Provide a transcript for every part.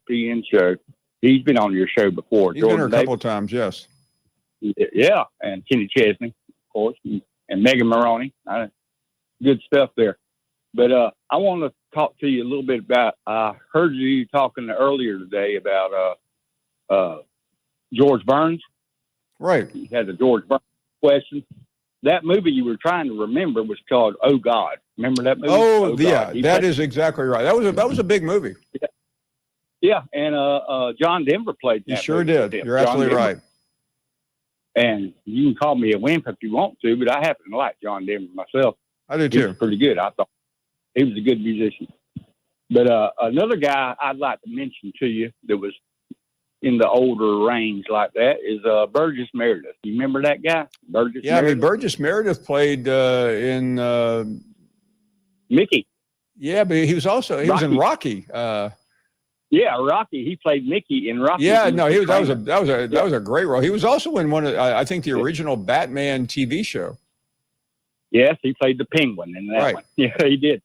ESPN show. He's been on your show before. He's been here a couple of times, yes. Yeah, and Kenny Chesney, of course, and Megan Maroney. Good stuff there. But I want to talk to you a little bit about, I heard you talking earlier today about George Burns. Right. You had the George Burns question. That movie you were trying to remember was called Oh God. Remember that movie? Oh yeah, that is exactly right. That was a big movie. Yeah, and John Denver played that. He sure did. You're absolutely right. And you can call me a wimp if you want to, but I happen to like John Denver myself. I do too. He was pretty good. I thought he was a good musician. But another guy I'd like to mention to you that was in the older range like that is Burgess Meredith. You remember that guy? Burgess Meredith? I mean, Burgess Meredith played in Mickey. Yeah, but he was in Rocky. Yeah, Rocky. He played Mickey in Rocky. Yeah, no, that was a great role. He was also in one of I think the original Batman TV show. Yes, he played the Penguin in that one. Yeah, he did.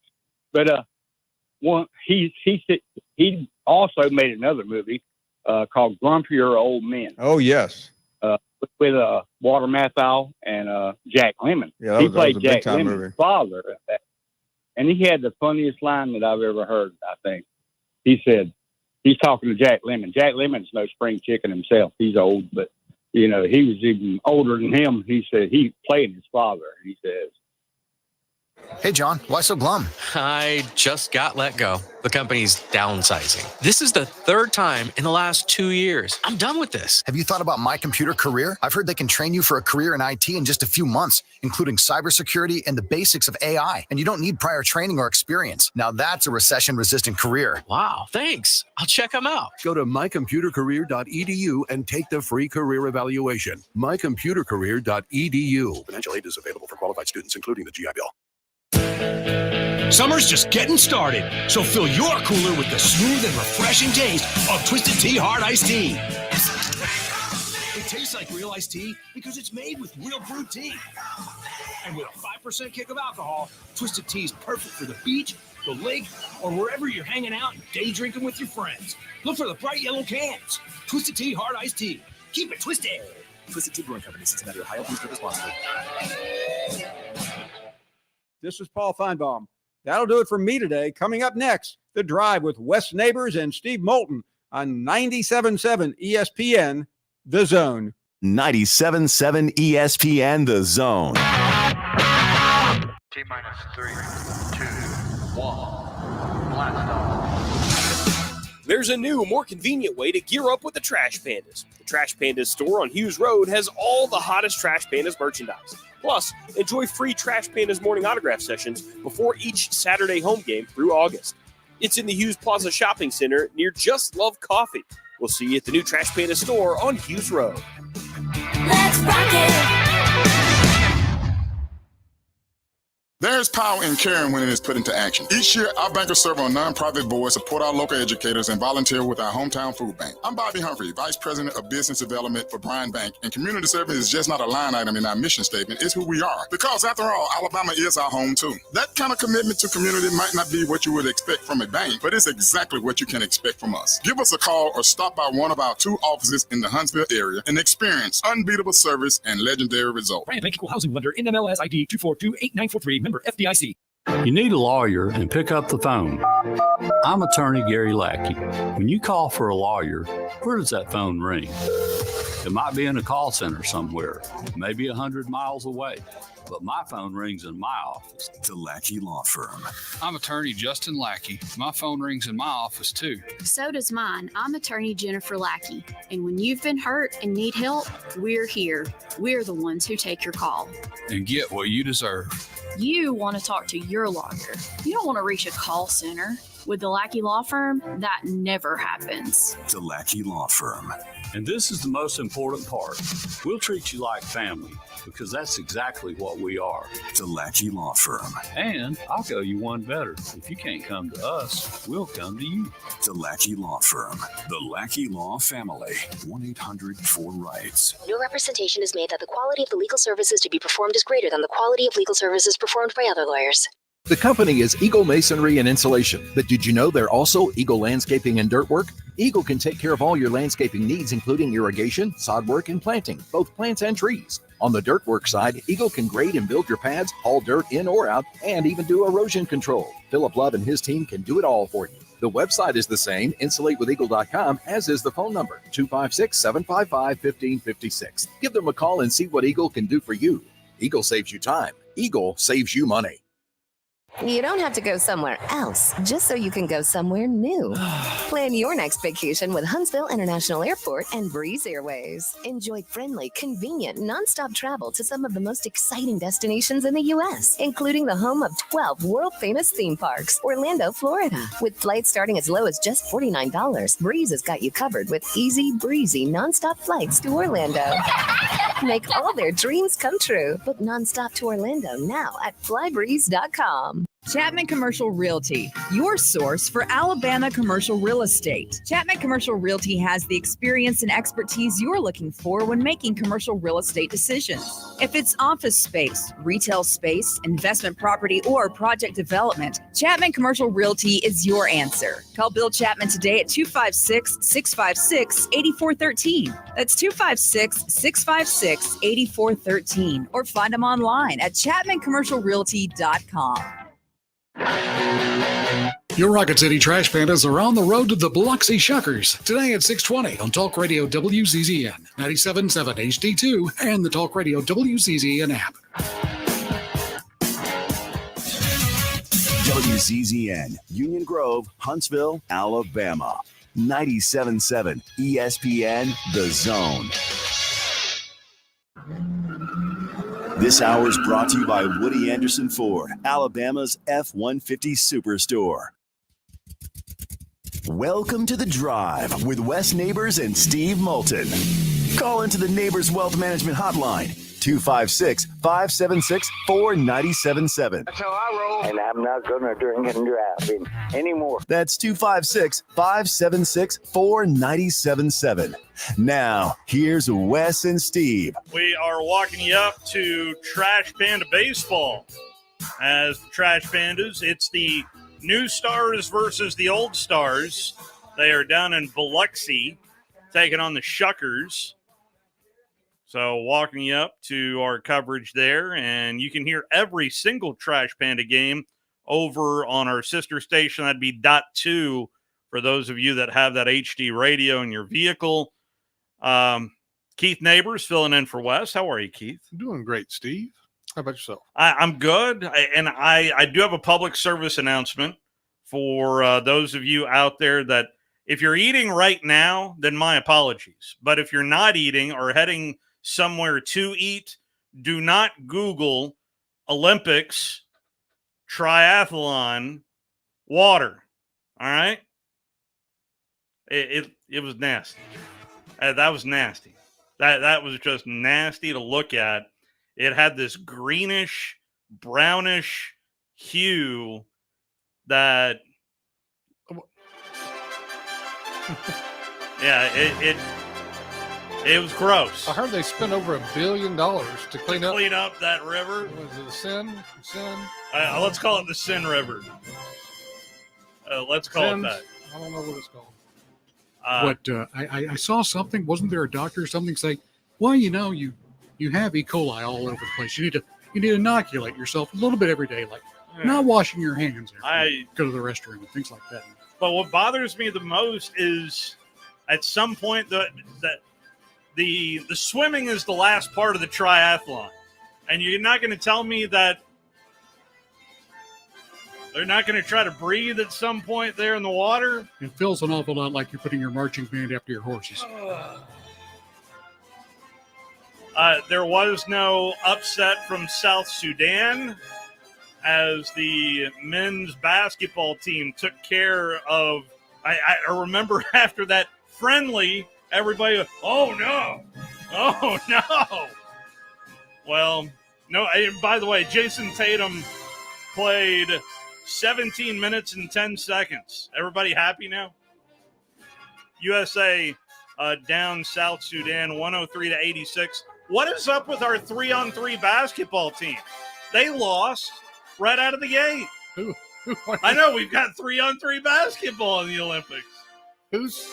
But he also made another movie called Grumpier Old Men. Oh yes, with Walter Matthau and Jack Lemmon. Yeah, he played Jack Lemmon's father, and he had the funniest line that I've ever heard. I think he said he's talking to Jack Lemmon. Jack Lemmon's no spring chicken himself. He's old, but he was even older than him. He said he played his father. He says, "Hey, John, why so glum?" I just got let go. The company's downsizing. This is the third time in the last 2 years. I'm done with this. Have you thought about My Computer Career? I've heard they can train you for a career in IT in just a few months, including cybersecurity and the basics of AI. And you don't need prior training or experience. Now that's a recession-resistant career. Wow, thanks. I'll check them out. Go to mycomputercareer.edu and take the free career evaluation. mycomputercareer.edu. Financial aid is available for qualified students, including the GI Bill. Summer's just getting started, so fill your cooler with the smooth and refreshing taste of Twisted Tea Hard Iced Tea. It tastes like real iced tea because it's made with real brewed tea. And with a 5% kick of alcohol, Twisted Tea is perfect for the beach, the lake, or wherever you're hanging out and day drinking with your friends. Look for the bright yellow cans. Twisted Tea Hard Iced Tea. Keep it twisted. Twisted Tea Brewing Company, Cincinnati, Ohio. Please drink responsibly. This is Paul Feinbaum. That'll do it for me today. Coming up next, The Drive with Wes Neighbors and Steve Moulton on 97.7 ESPN, The Zone. 97.7 ESPN, The Zone. T-minus 3, 2, 1. Blast off. There's a new, more convenient way to gear up with the Trash Pandas. The Trash Pandas store on Hughes Road has all the hottest Trash Pandas merchandise. Plus, enjoy free Trash Pandas morning autograph sessions before each Saturday home game through August. It's in the Hughes Plaza Shopping Center near Just Love Coffee. We'll see you at the new Trash Panda store on Hughes Road. Let's rock it. There's power in caring when it is put into action. Each year, our bankers serve on nonprofit boards, support our local educators, and volunteer with our hometown food bank. I'm Bobby Humphrey, Vice President of Business Development for Bryan Bank, and community service is just not a line item in our mission statement. It's who we are. Because after all, Alabama is our home too. That kind of commitment to community might not be what you would expect from a bank, but it's exactly what you can expect from us. Give us a call or stop by one of our 2 offices in the Huntsville area and experience unbeatable service and legendary results. Bryan Bank Equal Housing Lender, NMLS ID 2428943. FDIC. You need a lawyer and pick up the phone. I'm attorney Gary Lackey. When you call for a lawyer, where does that phone ring? It might be in a call center somewhere, maybe 100 miles away, but my phone rings in my office. The Lackey Law Firm. I'm attorney Justin Lackey. My phone rings in my office too. So does mine. I'm attorney Jennifer Lackey. And when you've been hurt and need help, we're here. We're the ones who take your call. And get what you deserve. You want to talk to your lawyer. You don't want to reach a call center. With the Lackey Law Firm, that never happens. The Lackey Law Firm. And this is the most important part. We'll treat you like family because that's exactly what we are. The Lackey Law Firm. And I'll go you one better. If you can't come to us, we'll come to you. The Lackey Law Firm. The Lackey Law Family. 1-800-4-RIGHTS. No representation is made that the quality of the legal services to be performed is greater than the quality of legal services performed by other lawyers. The company is Eagle Masonry and Insulation, but did you know they're also Eagle Landscaping and Dirt Work? Eagle can take care of all your landscaping needs, including irrigation, sod work, and planting, both plants and trees. On the dirt work side, Eagle can grade and build your pads, haul dirt in or out, and even do erosion control. Philip Love and his team can do it all for you. The website is the same, insulatewitheagle.com, as is the phone number, 256-755-1556. Give them a call and see what Eagle can do for you. Eagle saves you time. Eagle saves you money. You don't have to go somewhere else just so you can go somewhere new. Plan your next vacation with Huntsville International Airport and Breeze Airways. Enjoy friendly, convenient, nonstop travel to some of the most exciting destinations in the U.S., including the home of 12 world-famous theme parks, Orlando, Florida. With flights starting as low as just $49, Breeze has got you covered with easy, breezy, nonstop flights to Orlando. Make all their dreams come true. Book nonstop to Orlando now at flybreeze.com. Chapman Commercial Realty, your source for Alabama commercial real estate. Chapman Commercial Realty has the experience and expertise you're looking for when making commercial real estate decisions. If it's office space, retail space, investment property, or project development, Chapman Commercial Realty is your answer. Call Bill Chapman today at 256-656-8413. That's 256-656-8413. Or find them online at chapmancommercialrealty.com. Your Rocket City Trash Pandas are on the road to the Biloxi Shuckers today at 6:20 on Talk Radio WZZN, 97.7 HD2, and the Talk Radio WZZN app. WZZN, Union Grove, Huntsville, Alabama. 97.7 ESPN, The Zone. This hour is brought to you by Woody Anderson Ford, Alabama's F-150 Superstore. Welcome to The Drive with Wes Neighbors and Steve Moulton. Call into the Neighbors Wealth Management Hotline, 256-576-4977. That's how I roll. And I'm not going to drink and drive anymore. That's 256-576-4977. Now, here's Wes and Steve. We are walking you up to Trash Panda Baseball. As the Trash Pandas, it's the new stars versus the old stars. They are down in Biloxi, taking on the Shuckers. So walking you up to our coverage there, and you can hear every single Trash Panda game over on our sister station. That'd be .2 for those of you that have that HD radio in your vehicle. Keith Neighbors filling in for Wes. How are you, Keith? I'm doing great, Steve. How about yourself? I'm good. I do have a public service announcement for those of you out there that if you're eating right now, then my apologies. But if you're not eating or heading somewhere to eat, do not Google Olympics triathlon water. All right? It was nasty. That was nasty. That was just nasty to look at. It had this greenish, brownish hue that yeah, it was gross. I heard they spent over $1 billion to clean up that river. Was it the Sin? Let's call it the Sin River. Let's call Sins? it that. I don't know what it's called. I saw something. Wasn't there a doctor or something say, well, you have E. coli all over the place. You need to inoculate yourself a little bit every day, like not washing your hands after you go to the restroom and things like that. But what bothers me the most is at some point that the swimming is the last part of the triathlon. And you're not going to tell me that they're not going to try to breathe at some point there in the water? It feels an awful lot like you're putting your marching band after your horses. There was no upset from South Sudan as the men's basketball team took care of. I remember after that friendly, everybody was, oh no. Well, no. By the way, Jason Tatum played 17 minutes and 10 seconds. Everybody happy now? USA down South Sudan 103-86. What is up with our 3-on-3 basketball team? They lost right out of the gate. I know we've got 3-on-3 basketball in the Olympics. Who's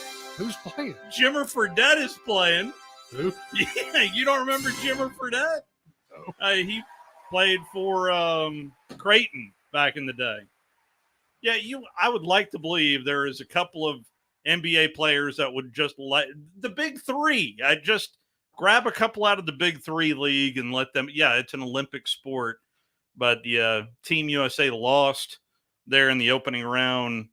playing? Jimmer Fredette is playing. Who? Yeah, you don't remember Jimmer Fredette? No. He played for Creighton back in the day. Yeah, I would like to believe there is a couple of NBA players that would just let the big three. I'd just grab a couple out of the big three league and let them. Yeah, it's an Olympic sport, but the Team USA lost there in the opening round,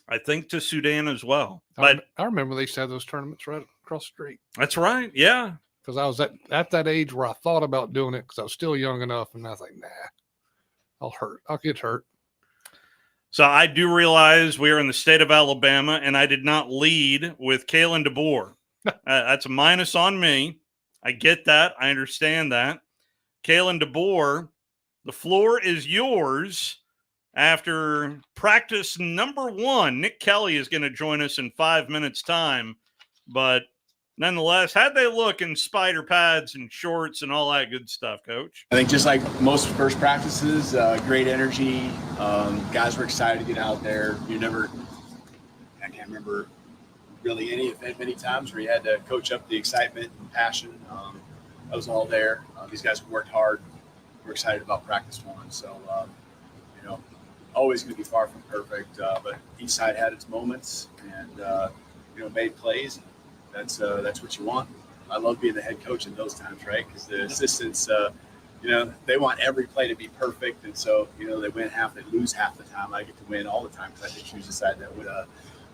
I think, to Sudan as well. But I remember they used to have those tournaments right across the street. That's right. Yeah. Because I was at that age where I thought about doing it because I was still young enough, and I was like, nah, I'll get hurt. So I do realize we are in the state of Alabama, and I did not lead with Kalen DeBoer. That's a minus on me. I get that. I understand that. Kalen DeBoer, the floor is yours. After practice number 1, Nick Kelly is going to join us in 5 minutes' time. But nonetheless, how'd they look in spider pads and shorts and all that good stuff, Coach? I think just like most first practices, great energy. Guys were excited to get out there. I can't remember really many times where you had to coach up the excitement and passion. That was all there. These guys worked hard. We're excited about practice 1. So, always going to be far from perfect, but each side had its moments and, made plays. That's what you want. I love being the head coach in those times, right? Because the assistants, they want every play to be perfect. And so, they win half, they lose half the time. I get to win all the time because I can choose the side that would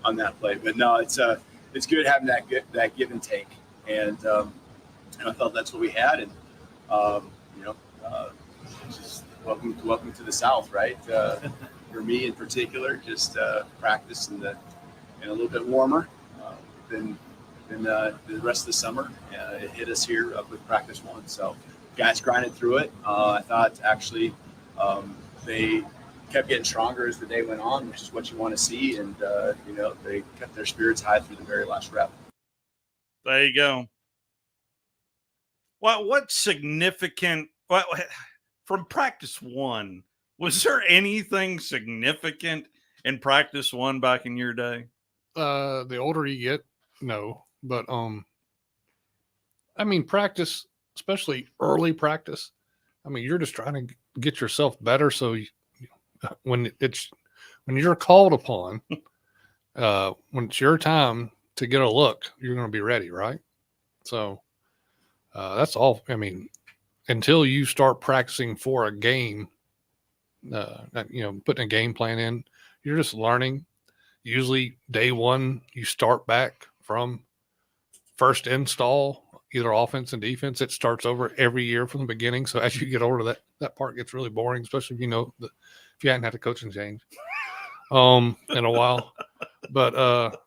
on that play. But no, it's good having that give and take. And I felt that's what we had. And, just welcome to the South, right? For me in particular, just practice in a little bit warmer than the rest of the summer. It hit us here up with practice 1. So guys grinded through it. I thought actually they kept getting stronger as the day went on, which is what you want to see. And, they kept their spirits high through the very last rep. There you go. Well, what's significant? Well, from practice 1, was there anything significant in practice 1 back in your day? The older you get, no. But practice, especially early practice. You're just trying to get yourself better. So when you're called upon, when it's your time to get a look, you're going to be ready, right? So that's all. Until you start practicing for a game, putting a game plan in, you're just learning. Usually day 1, you start back from first install, either offense and defense. It starts over every year from the beginning. So as you get older, that part gets really boring, especially if if you hadn't had a coaching change in a while. But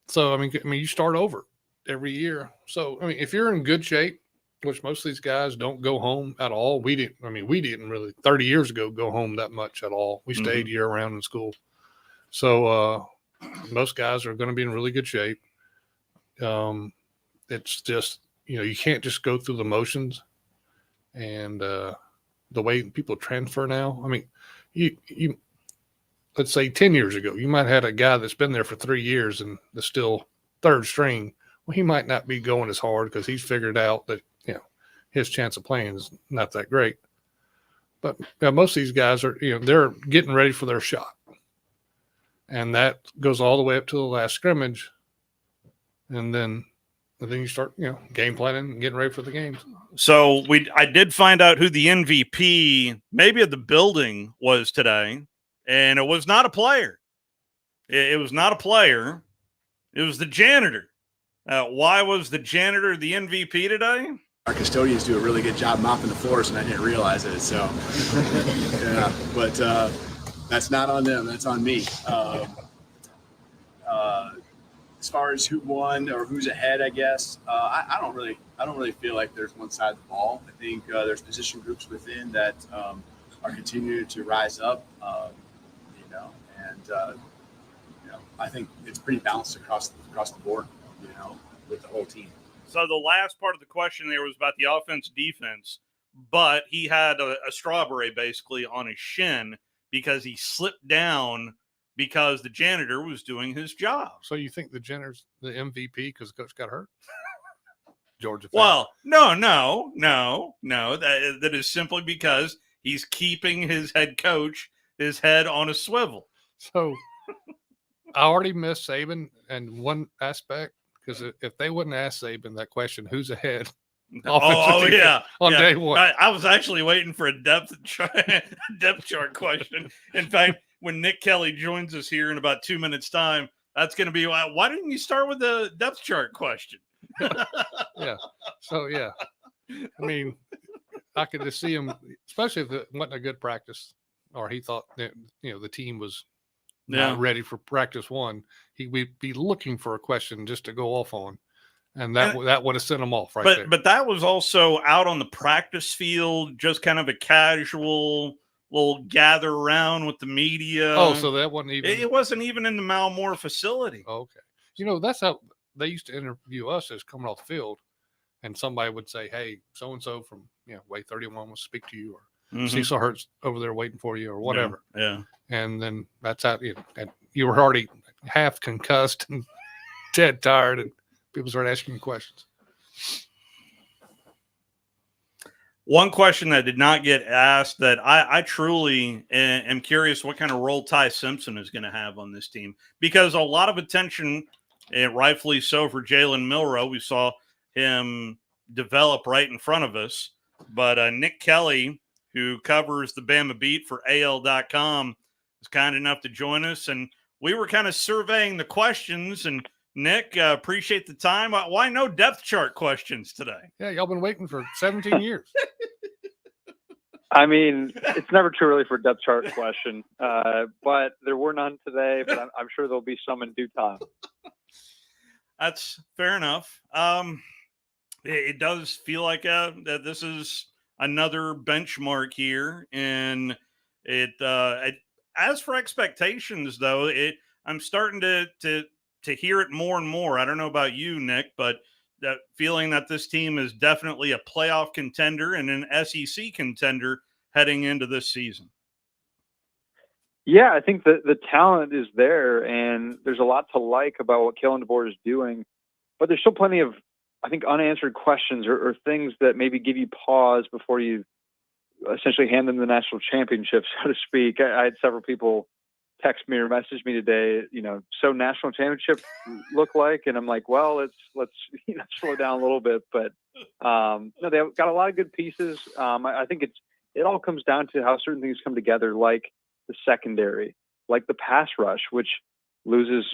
so you start over every year. So if you're in good shape, which most of these guys don't go home at all. We didn't really 30 years ago go home that much at all. We stayed year round in school. So most guys are going to be in really good shape. It's just, you can't just go through the motions and the way people transfer now. You let's say 10 years ago, you might have had a guy that's been there for 3 years and is still third string. Well, he might not be going as hard because he's figured out that, his chance of playing is not that great. But most of these guys are, they're getting ready for their shot. And that goes all the way up to the last scrimmage. And then you start, game planning and getting ready for the games. So I did find out who the MVP maybe of the building was today. And it was not a player. It was not a player. It was the janitor. Why was the janitor the MVP today? Our custodians do a really good job mopping the floors, and I didn't realize it. So, yeah, but that's not on them. That's on me. As far as who won or who's ahead, I guess I don't really feel like there's one side of the ball. I think there's position groups within that are continuing to rise up. I think it's pretty balanced across the board. With the whole team. So the last part of the question there was about the offense defense, but he had a strawberry basically on his shin because he slipped down because the janitor was doing his job. So you think the janitor's the MVP because coach got hurt? Georgia fan. Well, no. That is simply because he's keeping his head coach, his head on a swivel. So I already missed Saban in one aspect, because if they wouldn't ask Saban that question, who's ahead? On day one. I was actually waiting for a depth chart question. In fact, when Nick Kelly joins us here in about 2 minutes' time, that's going to be why didn't you start with the depth chart question? Yeah. So yeah, I mean, I could just see him, especially if it wasn't a good practice, or he thought that the team was not ready for practice one. He would be looking for a question just to go off on. And that would have sent him off there. But that was also out on the practice field, just kind of a casual little gather around with the media. Oh, so that wasn't even... It wasn't even in the Malmore facility. Okay. That's how they used to interview us as coming off the field. And somebody would say, hey, so-and-so from way 31 wants to speak to you, or Cecil Hurt's over there waiting for you, or whatever. Yeah. And then that's how you were already half concussed and dead tired, and people start asking you questions. One question that did not get asked that I truly am curious what kind of role Ty Simpson is going to have on this team, because a lot of attention, and rightfully so, for Jalen Milroe. We saw him develop right in front of us. But Nick Kelly, who covers the Bama Beat for AL.com, is kind enough to join us. And we were kind of surveying the questions, and Nick, appreciate the time. Why no depth chart questions today? Yeah, y'all been waiting for 17 years. I mean, it's never too early for a depth chart question, but there were none today, but I'm sure there'll be some in due time. That's fair enough. It does feel like that this is another benchmark here, and as for expectations, though, I'm starting to hear it more and more. I don't know about you, Nick, but that feeling that this team is definitely a playoff contender and an SEC contender heading into this season. Yeah, I think the talent is there, and there's a lot to like about what Kalen DeBoer is doing, but there's still plenty of, I think, unanswered questions or things that maybe give you pause before you essentially hand them the national championship, so to speak. I had several people text me or message me today, so national championship look like, and I'm like, well, let's slow down a little bit, but no, they've got a lot of good pieces. I think it all comes down to how certain things come together, like the secondary, like the pass rush, which loses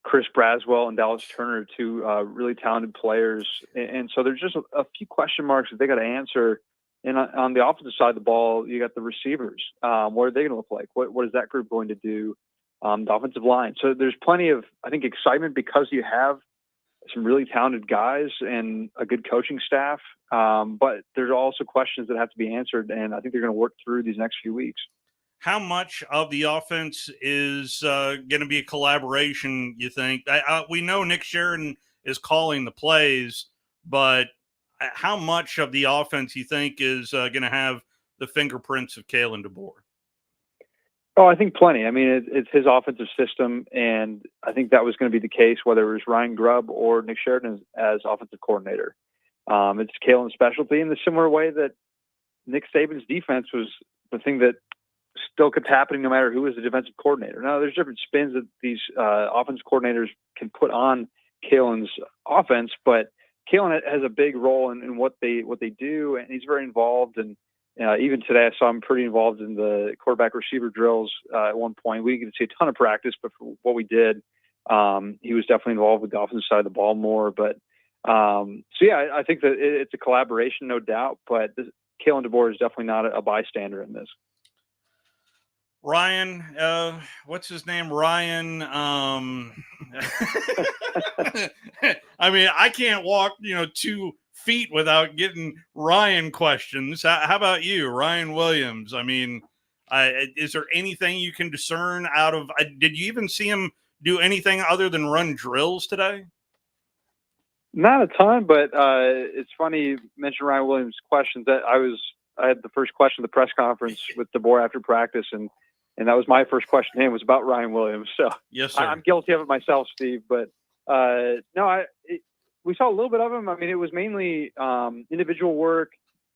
Chris Braswell and Dallas Turner, two really talented players, and so there's just a few question marks that they got to answer. And on the offensive side of the ball, you got the receivers. What are they going to look like? What is that group going to do? The offensive line. So there's plenty of, I think, excitement because you have some really talented guys and a good coaching staff. But there's also questions that have to be answered, and I think they're going to work through these next few weeks. How much of the offense is going to be a collaboration, you think? We know Nick Sheridan is calling the plays, but how much of the offense you think is going to have the fingerprints of Kalen DeBoer? Oh, I think plenty. I mean, it's his offensive system, and I think that was going to be the case whether it was Ryan Grubb or Nick Sheridan as offensive coordinator. It's Kalen's specialty in the similar way that Nick Saban's defense was the thing that still kept happening no matter who was the defensive coordinator. Now, there's different spins that these offensive coordinators can put on Kalen's offense, but Kalen has a big role in what they do, and he's very involved. And even today, I saw him pretty involved in the quarterback receiver drills at one point. We didn't see a ton of practice, but for what we did, he was definitely involved with the offensive side of the ball more. But so yeah, I think that it's a collaboration, no doubt. But Kalen DeBoer is definitely not a bystander in this. Ryan, what's his name? Ryan. I mean, I can't walk, 2 feet without getting Ryan questions. How about you, Ryan Williams? I mean, is there anything you can discern out of? Did you even see him do anything other than run drills today? Not a ton, but it's funny you mentioned Ryan Williams' questions. That I had the first question of the press conference with DeBoer after practice, and And that was my first question to him, was about Ryan Williams. So Yes, sir. I'm guilty of it myself, Steve. But we saw a little bit of him. I mean, it was mainly individual work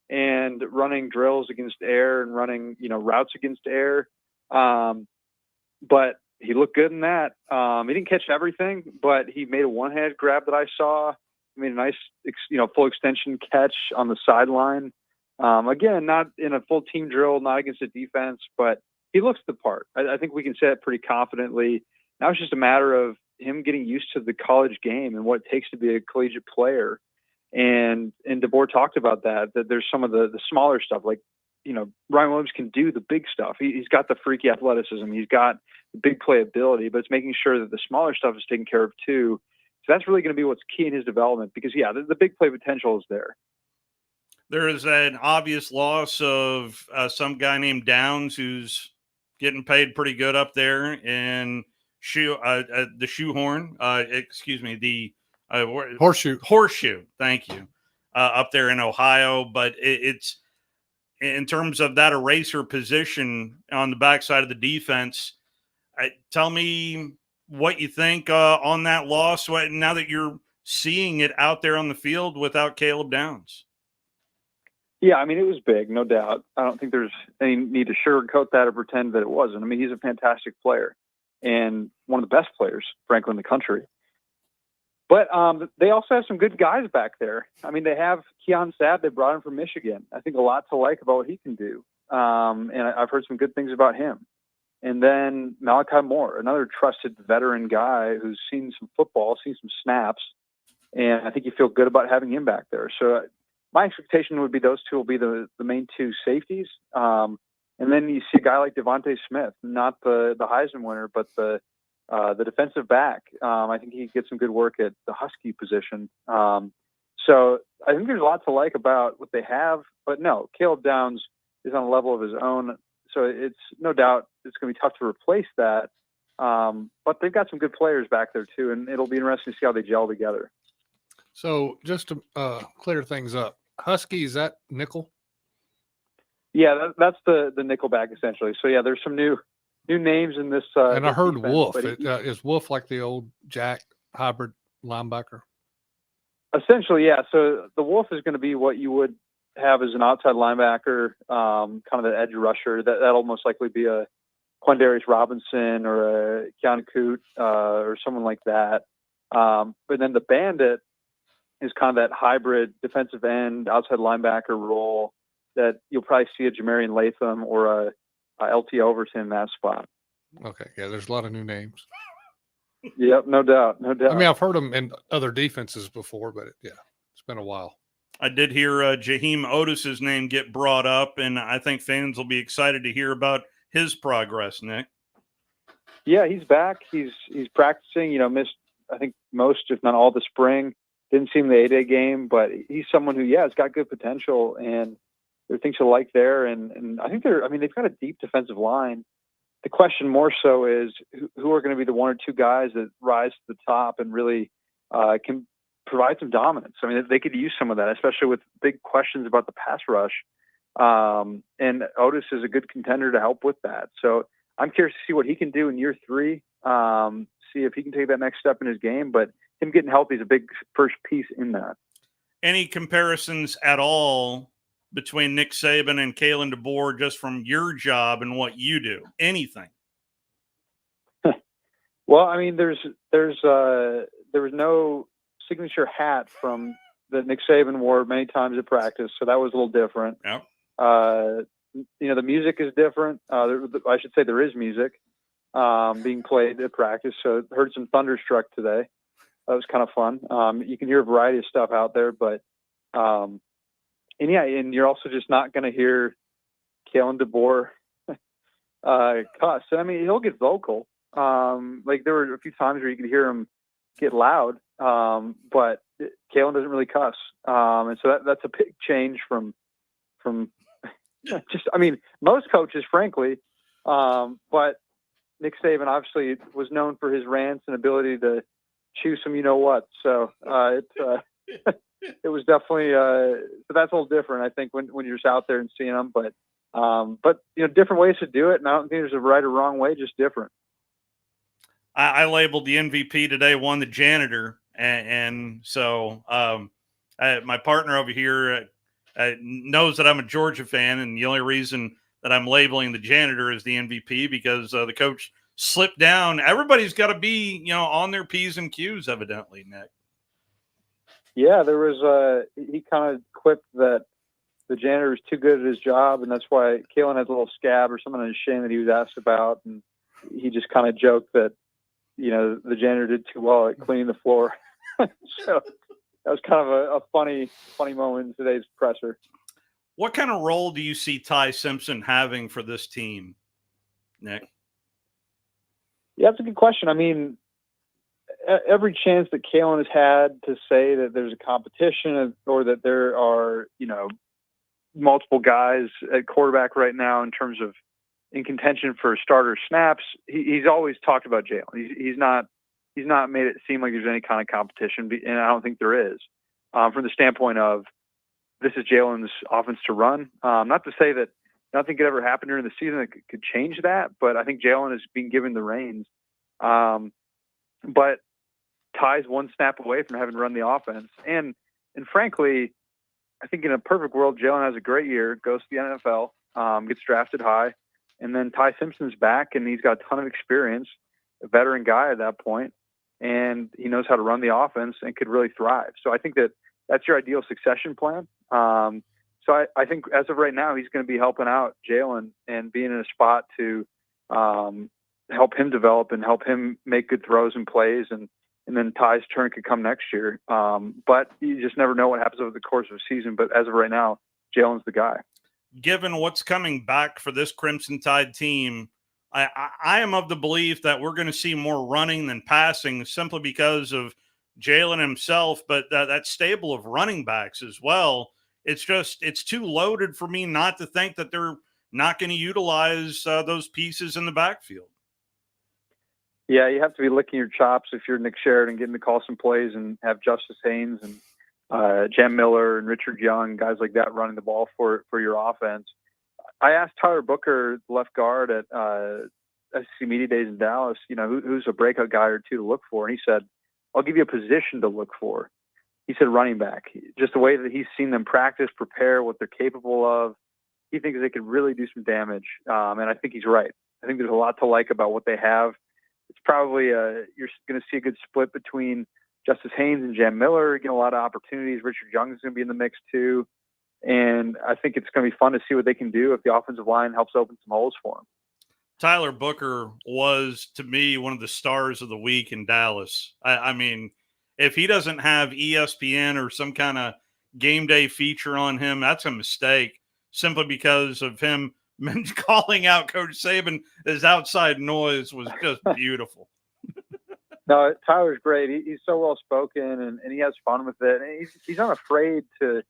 and running drills against air and running, routes against air. But he looked good in that. He didn't catch everything, but he made a one-handed grab that I saw. He made a nice, full extension catch on the sideline. Again, not in a full team drill, not against the defense, but he looks the part. I think we can say it pretty confidently. Now it's just a matter of him getting used to the college game and what it takes to be a collegiate player. And DeBoer talked about that there's some of the smaller stuff, like, Ryan Williams can do the big stuff. He's got the freaky athleticism. He's got the big playability, but it's making sure that the smaller stuff is taken care of too. So that's really going to be what's key in his development because, the big play potential is there. There is an obvious loss of some guy named Downs who's getting paid pretty good up there in the shoehorn. The horseshoe. Thank you. Up there in Ohio, but it's in terms of that eraser position on the backside of the defense. Tell me what you think on that loss now that you're seeing it out there on the field without Caleb Downs. Yeah, I mean, it was big, no doubt. I don't think there's any need to sugarcoat that or pretend that it wasn't. I mean, he's a fantastic player and one of the best players, frankly, in the country. But they also have some good guys back there. I mean, they have Keon Sabb. They brought him from Michigan. I think a lot to like about what he can do. And I've heard some good things about him. And then Malachi Moore, another trusted veteran guy who's seen some football, seen some snaps. And I think you feel good about having him back there. So my expectation would be those two will be the main two safeties. And then you see a guy like Devontae Smith, not the Heisman winner, but the defensive back. I think he gets some good work at the Husky position. So I think there's a lot to like about what they have, but no, Caleb Downs is on a level of his own. So it's no doubt it's going to be tough to replace that. But they've got some good players back there too, and it'll be interesting to see how they gel together. So just to clear things up, Husky, is that nickel? Yeah, that's the nickel back essentially. So yeah, there's some new names in this. And I heard defense, Wolf. but Is Wolf like the old Jack hybrid linebacker? Essentially, yeah. So the Wolf is going to be what you would have as an outside linebacker, kind of an edge rusher. That'll most likely be a Quindarius Robinson or a Keanu Coote or someone like that. But then the Bandit is kind of that hybrid defensive end, outside linebacker role that you'll probably see a Jamarian Latham or a LT Overton in that spot. Okay, yeah, there's a lot of new names. Yep, no doubt. I mean, I've heard them in other defenses before, but it's been a while. I did hear Jaheim Otis's name get brought up, and I think fans will be excited to hear about his progress, Nick. Yeah, he's back. He's practicing, missed, I think, most, if not all, the spring. Didn't see him in the 8-day game, but he's someone who, has got good potential, and there are things to like there. And I think they've got a deep defensive line. The question more so is who are going to be the one or two guys that rise to the top and really can provide some dominance. I mean, they could use some of that, especially with big questions about the pass rush. And Otis is a good contender to help with that. So I'm curious to see what he can do in year 3, see if he can take that next step in his game. But him getting healthy is a big first piece in that. Any comparisons at all between Nick Saban and Kalen DeBoer just from your job and what you do? Anything? Well, I mean, there was no signature hat from that Nick Saban wore many times at practice, so that was a little different. Yep. The music is different. I should say there is music being played at practice. So I heard some Thunderstruck today. That was kind of fun. You can hear a variety of stuff out there, but and you're also just not going to hear Kalen DeBoer cuss. I mean, he'll get vocal. Like there were a few times where you could hear him get loud, but Kalen doesn't really cuss. And so that's a big change from just, I mean, most coaches, frankly, but Nick Saban obviously was known for his rants and ability to chew some, So it was definitely, but that's a little different, I think, when you're just out there and seeing them. But But different ways to do it, and I don't think there's a right or wrong way, just different. I labeled the MVP today one the janitor, and so my partner over here knows that I'm a Georgia fan, and the only reason that I'm labeling the janitor as the MVP because the coach slipped down. Everybody's got to be on their P's and Q's, evidently, Nick. Yeah, there was he kind of quipped that the janitor was too good at his job, and that's why Kalen has a little scab or something on his shin that he was asked about, and he just kind of joked that the janitor did too well at cleaning the floor. So that was kind of a funny moment in today's presser. What kind of role do you see Ty Simpson having for this team, Nick? Yeah, that's a good question. I mean, every chance that Kalen has had to say that there's a competition or that there are, multiple guys at quarterback right now in terms of in contention for starter snaps, he's always talked about Jalen. He's not made it seem like there's any kind of competition, and I don't think there is. From the standpoint of this is Jalen's offense to run. Not to say that nothing could ever happen during the season that could change that, but I think Jalen is being given the reins. But Ty's one snap away from having run the offense, and frankly, I think in a perfect world, Jalen has a great year, goes to the NFL, gets drafted high, and then Ty Simpson's back, and he's got a ton of experience, a veteran guy at that point, and he knows how to run the offense and could really thrive. So I think that's your ideal succession plan. So I think as of right now, he's going to be helping out Jalen and being in a spot to help him develop and help him make good throws and plays, and then Ty's turn could come next year. But you just never know what happens over the course of a season. But as of right now, Jalen's the guy. Given what's coming back for this Crimson Tide team, I am of the belief that we're going to see more running than passing simply because of Jalen himself, but that stable of running backs as well. It's too loaded for me not to think that they're not going to utilize those pieces in the backfield. Yeah, you have to be licking your chops if you're Nick Sheridan, getting to call some plays and have Justice Haynes and Jam Miller and Richard Young, guys like that running the ball for your offense. I asked Tyler Booker, left guard at SEC Media Days in Dallas, who's a breakout guy or two to look for. And he said, I'll give you a position to look for. He said running back. Just the way that he's seen them practice, prepare, what they're capable of, he thinks they could really do some damage. And I think he's right. I think there's a lot to like about what they have. It's probably you're going to see a good split between Justice Haynes and Jam Miller, getting a lot of opportunities. Richard Young is going to be in the mix too. And I think it's going to be fun to see what they can do if the offensive line helps open some holes for them. Tyler Booker was, to me, one of the stars of the week in Dallas. I mean, if he doesn't have ESPN or some kind of game day feature on him, that's a mistake simply because of him calling out Coach Saban. His outside noise was just beautiful. No, Tyler's great. He's so well spoken and he has fun with it. And he's not afraid to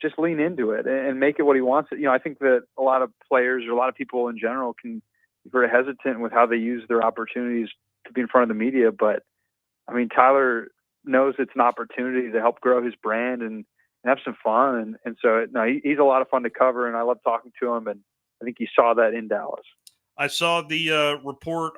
just lean into it and make it what he wants. I think that a lot of players or a lot of people in general can be very hesitant with how they use their opportunities to be in front of the media. But I mean, Tyler knows it's an opportunity to help grow his brand and have some fun. And so he's a lot of fun to cover, and I love talking to him. And I think you saw that in Dallas. I saw the report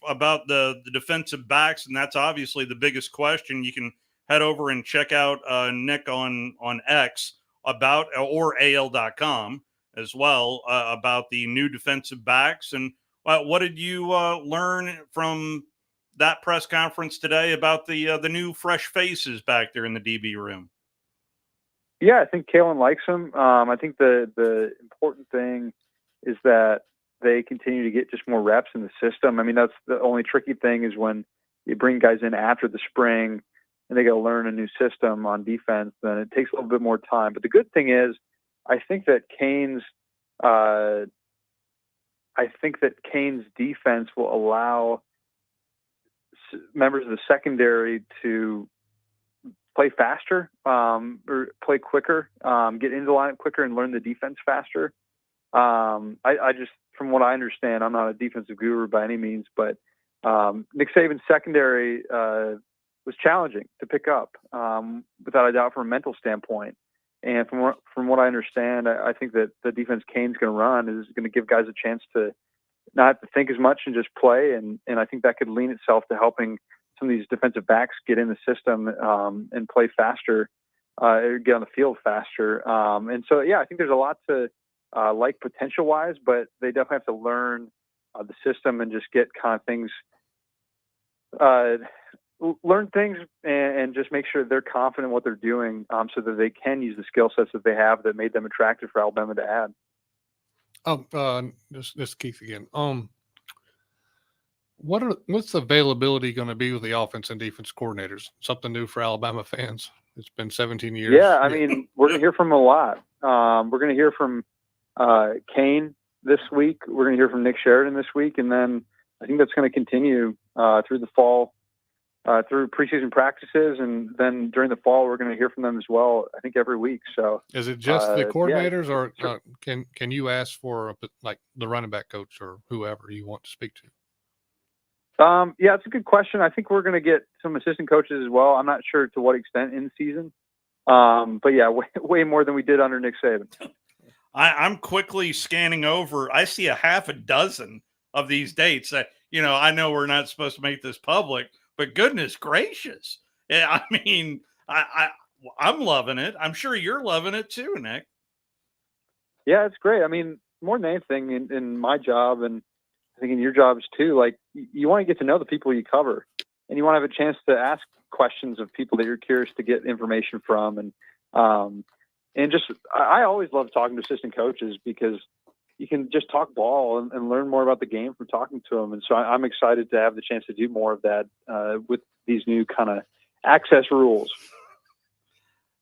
about the defensive backs, and that's obviously the biggest question. You can head over and check out Nick on X about or AL.com as well about the new defensive backs. And what did you learn from that press conference today about the new fresh faces back there in the DB room? Yeah, I think Kalen likes him. I think the important thing is that they continue to get just more reps in the system. I mean, that's the only tricky thing is when you bring guys in after the spring and they got to learn a new system on defense, then it takes a little bit more time. But the good thing is, I think that Kane's defense will allow members of the secondary to play faster or play quicker, get into the line quicker and learn the defense faster. I just, from what I understand, I'm not a defensive guru by any means, but Nick Saban's secondary was challenging to pick up without a doubt from a mental standpoint. And from what I understand, I think that the defense Kane's going to run is going to give guys a chance to not have to think as much and just play. And I think that could lean itself to helping some of these defensive backs get in the system and play faster, or get on the field faster. And so, yeah, I think there's a lot to like potential-wise, but they definitely have to learn the system and just get kind of things, learn things and just make sure they're confident in what they're doing, so that they can use the skill sets that they have that made them attractive for Alabama to add. This Keith again. What's the availability going to be with the offense and defense coordinators? Something new for Alabama fans. It's been 17 years. Yeah, I mean, we're going to hear from a lot. We're going to hear from Kane this week. We're going to hear from Nick Sheridan this week, and then I think that's going to continue through the fall, through preseason practices, and then during the fall we're going to hear from them as well. I think every week. So is it just the coordinators, yeah, or can you ask for like the running back coach or whoever you want to speak to? Yeah, it's a good question. I think we're going to get some assistant coaches as well. I'm not sure to what extent in season, but yeah, way more than we did under Nick Saban. I'm quickly scanning over. I see a half a dozen of these dates. I know we're not supposed to make this public, but goodness gracious. I mean, I'm loving it. I'm sure you're loving it too, Nick. Yeah, it's great. I mean, more than anything in my job, and I think in your jobs too, like you want to get to know the people you cover, and you want to have a chance to ask questions of people that you're curious to get information from. And just, I always love talking to assistant coaches because you can just talk ball and learn more about the game from talking to them. And so I'm excited to have the chance to do more of that with these new kind of access rules.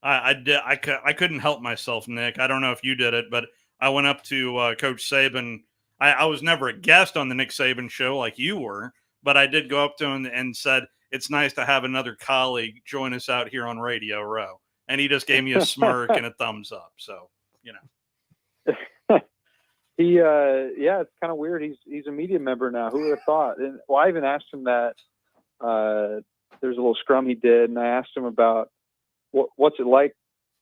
I couldn't help myself, Nick. I don't know if you did it, but I went up to Coach Saban. I was never a guest on the Nick Saban show like you were, but I did go up to him and said, it's nice to have another colleague join us out here on Radio Row. And he just gave me a smirk and a thumbs up. So, yeah, it's kind of weird. He's a media member now. Who would have thought? And I even asked him that there's a little scrum he did, and I asked him about what's it like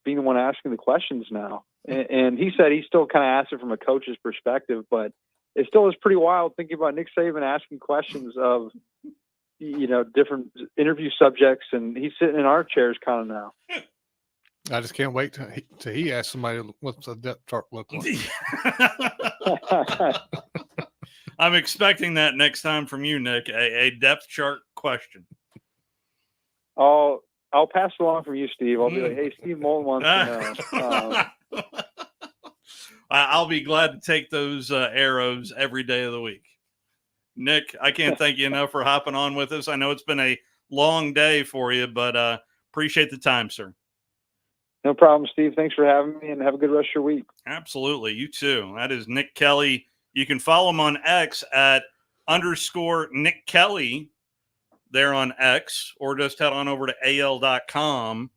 being the one asking the questions now. And he said he still kind of asked it from a coach's perspective, but it still is pretty wild thinking about Nick Saban asking questions of, different interview subjects, and he's sitting in our chairs kind of now. I just can't wait till he asks somebody what's the depth chart look like. I'm expecting that next time from you, Nick, a depth chart question. I'll pass it along from you, Steve. I'll be like, hey, Steve Moulton wants to know. I'll be glad to take those arrows every day of the week. Nick, I can't thank you enough for hopping on with us. I know it's been a long day for you, but appreciate the time, sir. No problem, Steve. Thanks for having me, and have a good rest of your week. Absolutely. You too. That is Nick Kelly. You can follow him on X at _Nick Kelly there on X, or just head on over to AL.com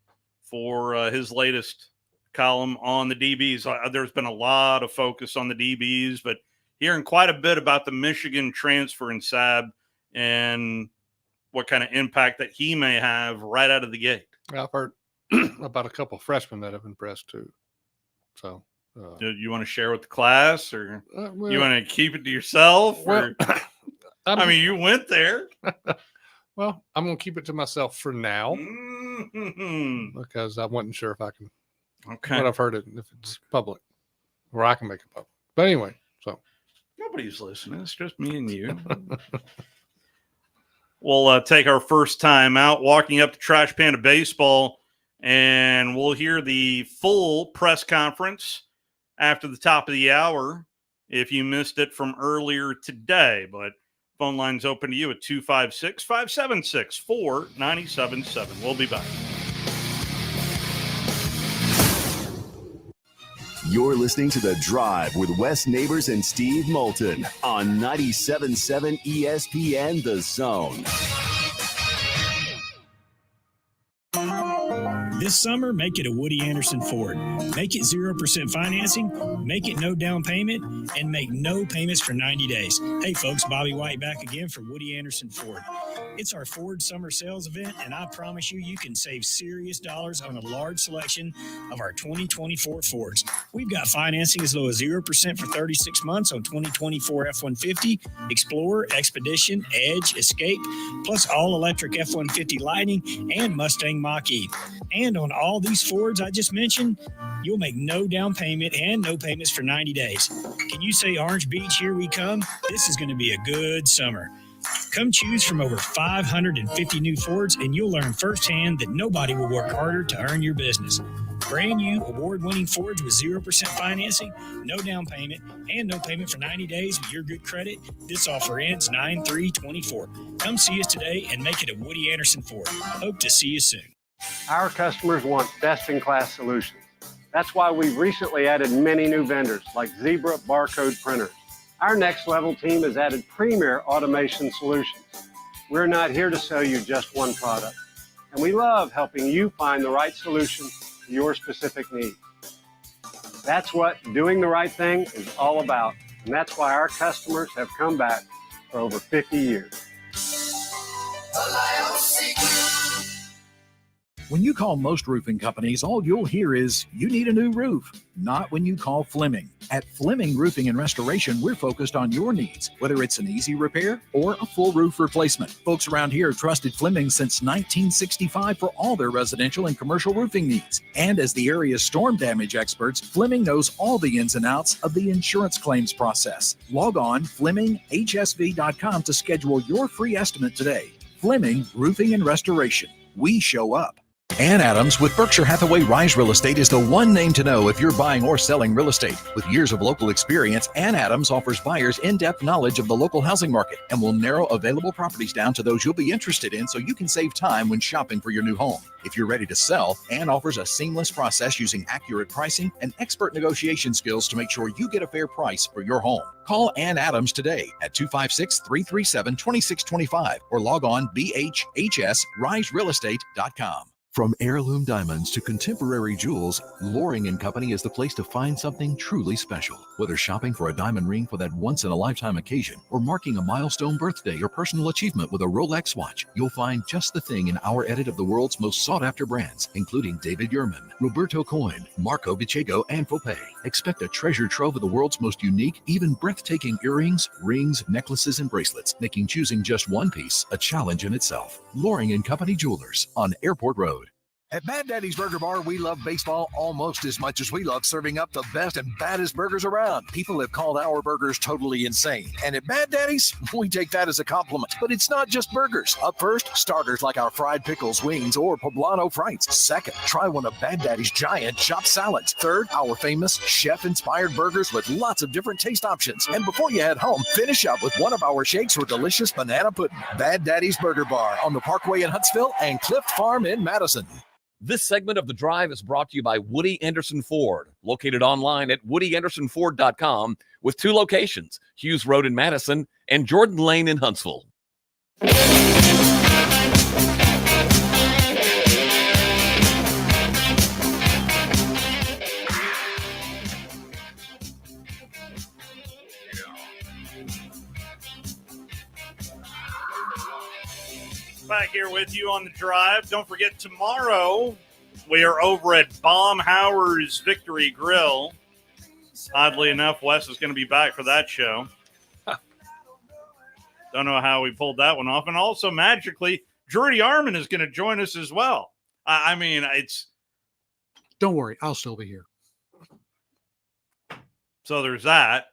for his latest column on the DBs. There's been a lot of focus on the DBs, but hearing quite a bit about the Michigan transfer in Saab and what kind of impact that he may have right out of the gate. I've heard about a couple of freshmen that have impressed too. So, do you want to share with the class, or you want to keep it to yourself? Or, I mean, you went there. Well, I'm going to keep it to myself for now because I wasn't sure if I can. Okay. But I've heard it if it's public, or I can make it public. But anyway, so nobody's listening. It's just me and you. We'll take our first time out, walking up to Trash Panda Baseball. And we'll hear the full press conference after the top of the hour if you missed it from earlier today. But phone line's open to you at 256-576-4977. We'll be back. You're listening to The Drive with Wes Neighbors and Steve Moulton on 97.7 ESPN The Zone. This summer, make it a Woody Anderson Ford. Make it 0% financing, make it no down payment, and make no payments for 90 days. Hey folks, Bobby White back again for Woody Anderson Ford. It's our Ford Summer Sales event, and I promise you can save serious dollars on a large selection of our 2024 Fords. We've got financing as low as 0% for 36 months on 2024 F-150, Explorer, Expedition, Edge, Escape, plus all-electric F-150 Lightning and Mustang Mach-E. And on all these Fords I just mentioned, you'll make no down payment and no payments for 90 days. Can you say Orange Beach, here we come? This is going to be a good summer. Come choose from over 550 new Fords, and you'll learn firsthand that nobody will work harder to earn your business. Brand new award-winning Fords with 0% financing, no down payment, and no payment for 90 days with your good credit. This offer ends 9/3/24. Come see us today and make it a Woody Anderson Ford. Hope to see you soon. Our customers want best-in-class solutions. That's why we've recently added many new vendors like Zebra barcode printers. Our next level team has added premier automation solutions. We're not here to sell you just one product, and we love helping you find the right solution to your specific needs. That's what doing the right thing is all about, and that's why our customers have come back for over 50 years. When you call most roofing companies, all you'll hear is, you need a new roof. Not when you call Fleming. At Fleming Roofing and Restoration, we're focused on your needs, whether it's an easy repair or a full roof replacement. Folks around here have trusted Fleming since 1965 for all their residential and commercial roofing needs. And as the area's storm damage experts, Fleming knows all the ins and outs of the insurance claims process. Log on FlemingHSV.com to schedule your free estimate today. Fleming Roofing and Restoration. We show up. Ann Adams with Berkshire Hathaway Rise Real Estate is the one name to know if you're buying or selling real estate. With years of local experience, Ann Adams offers buyers in-depth knowledge of the local housing market and will narrow available properties down to those you'll be interested in so you can save time when shopping for your new home. If you're ready to sell, Ann offers a seamless process using accurate pricing and expert negotiation skills to make sure you get a fair price for your home. Call Ann Adams today at 256-337-2625 or log on bhhsriserealestate.com. From heirloom diamonds to contemporary jewels, Loring & Company is the place to find something truly special. Whether shopping for a diamond ring for that once-in-a-lifetime occasion or marking a milestone birthday or personal achievement with a Rolex watch, you'll find just the thing in our edit of the world's most sought-after brands, including David Yurman, Roberto Coin, Marco Bicego, and Fopay. Expect a treasure trove of the world's most unique, even breathtaking earrings, rings, necklaces, and bracelets, making choosing just one piece a challenge in itself. Loring & Company Jewelers on Airport Road. At Bad Daddy's Burger Bar, we love baseball almost as much as we love serving up the best and baddest burgers around. People have called our burgers totally insane. And at Bad Daddy's, we take that as a compliment. But it's not just burgers. Up first, starters like our fried pickles, wings, or poblano frites. Second, try one of Bad Daddy's giant chopped salads. Third, our famous chef-inspired burgers with lots of different taste options. And before you head home, finish up with one of our shakes or delicious banana pudding. Bad Daddy's Burger Bar on the Parkway in Huntsville and Cliff Farm in Madison. This segment of The Drive is brought to you by Woody Anderson Ford, located online at woodyAndersonFord.com with 2 locations, Hughes Road in Madison and Jordan Lane in Huntsville. Back here with you on The Drive. Don't forget, tomorrow we are over at Baumhauer's Victory Grill. Oddly enough, Wes is going to be back for that show. Don't know how we pulled that one off. And also, magically, Drury Armin is going to join us as well. I mean, it's... Don't worry, I'll still be here. So there's that.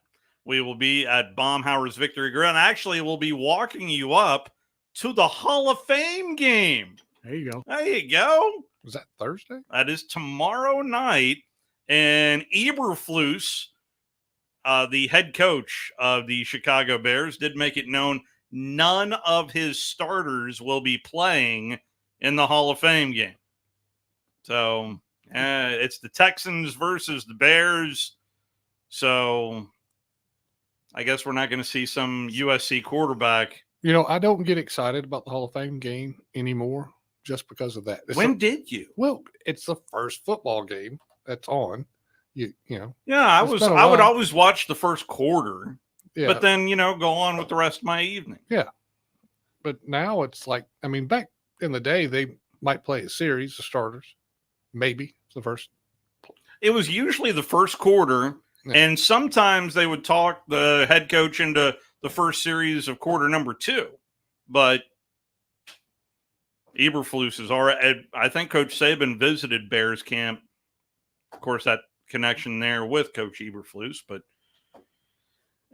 We will be at Baumhauer's Victory Grill. And actually, we'll be walking you up to the Hall of Fame game. There you go. There you go. Was that Thursday? That is tomorrow night. And Eberflus, the head coach of the Chicago Bears, did make it known none of his starters will be playing in the Hall of Fame game. So it's the Texans versus the Bears. So I guess we're not going to see some USC quarterback. You know, I don't get excited about the Hall of Fame game anymore just because of that. When did you? Well, it's the first football game that's on. You know. Yeah, I would always watch the first quarter. Yeah. But then, go on with the rest of my evening. Yeah. But now it's like, I mean, back in the day, they might play a series of starters, maybe the first. It was usually the first quarter, and sometimes they would talk the head coach into the first series of quarter number 2. But Eberflus is already. I think Coach Saban visited Bears camp. Of course, that connection there with Coach Eberflus. But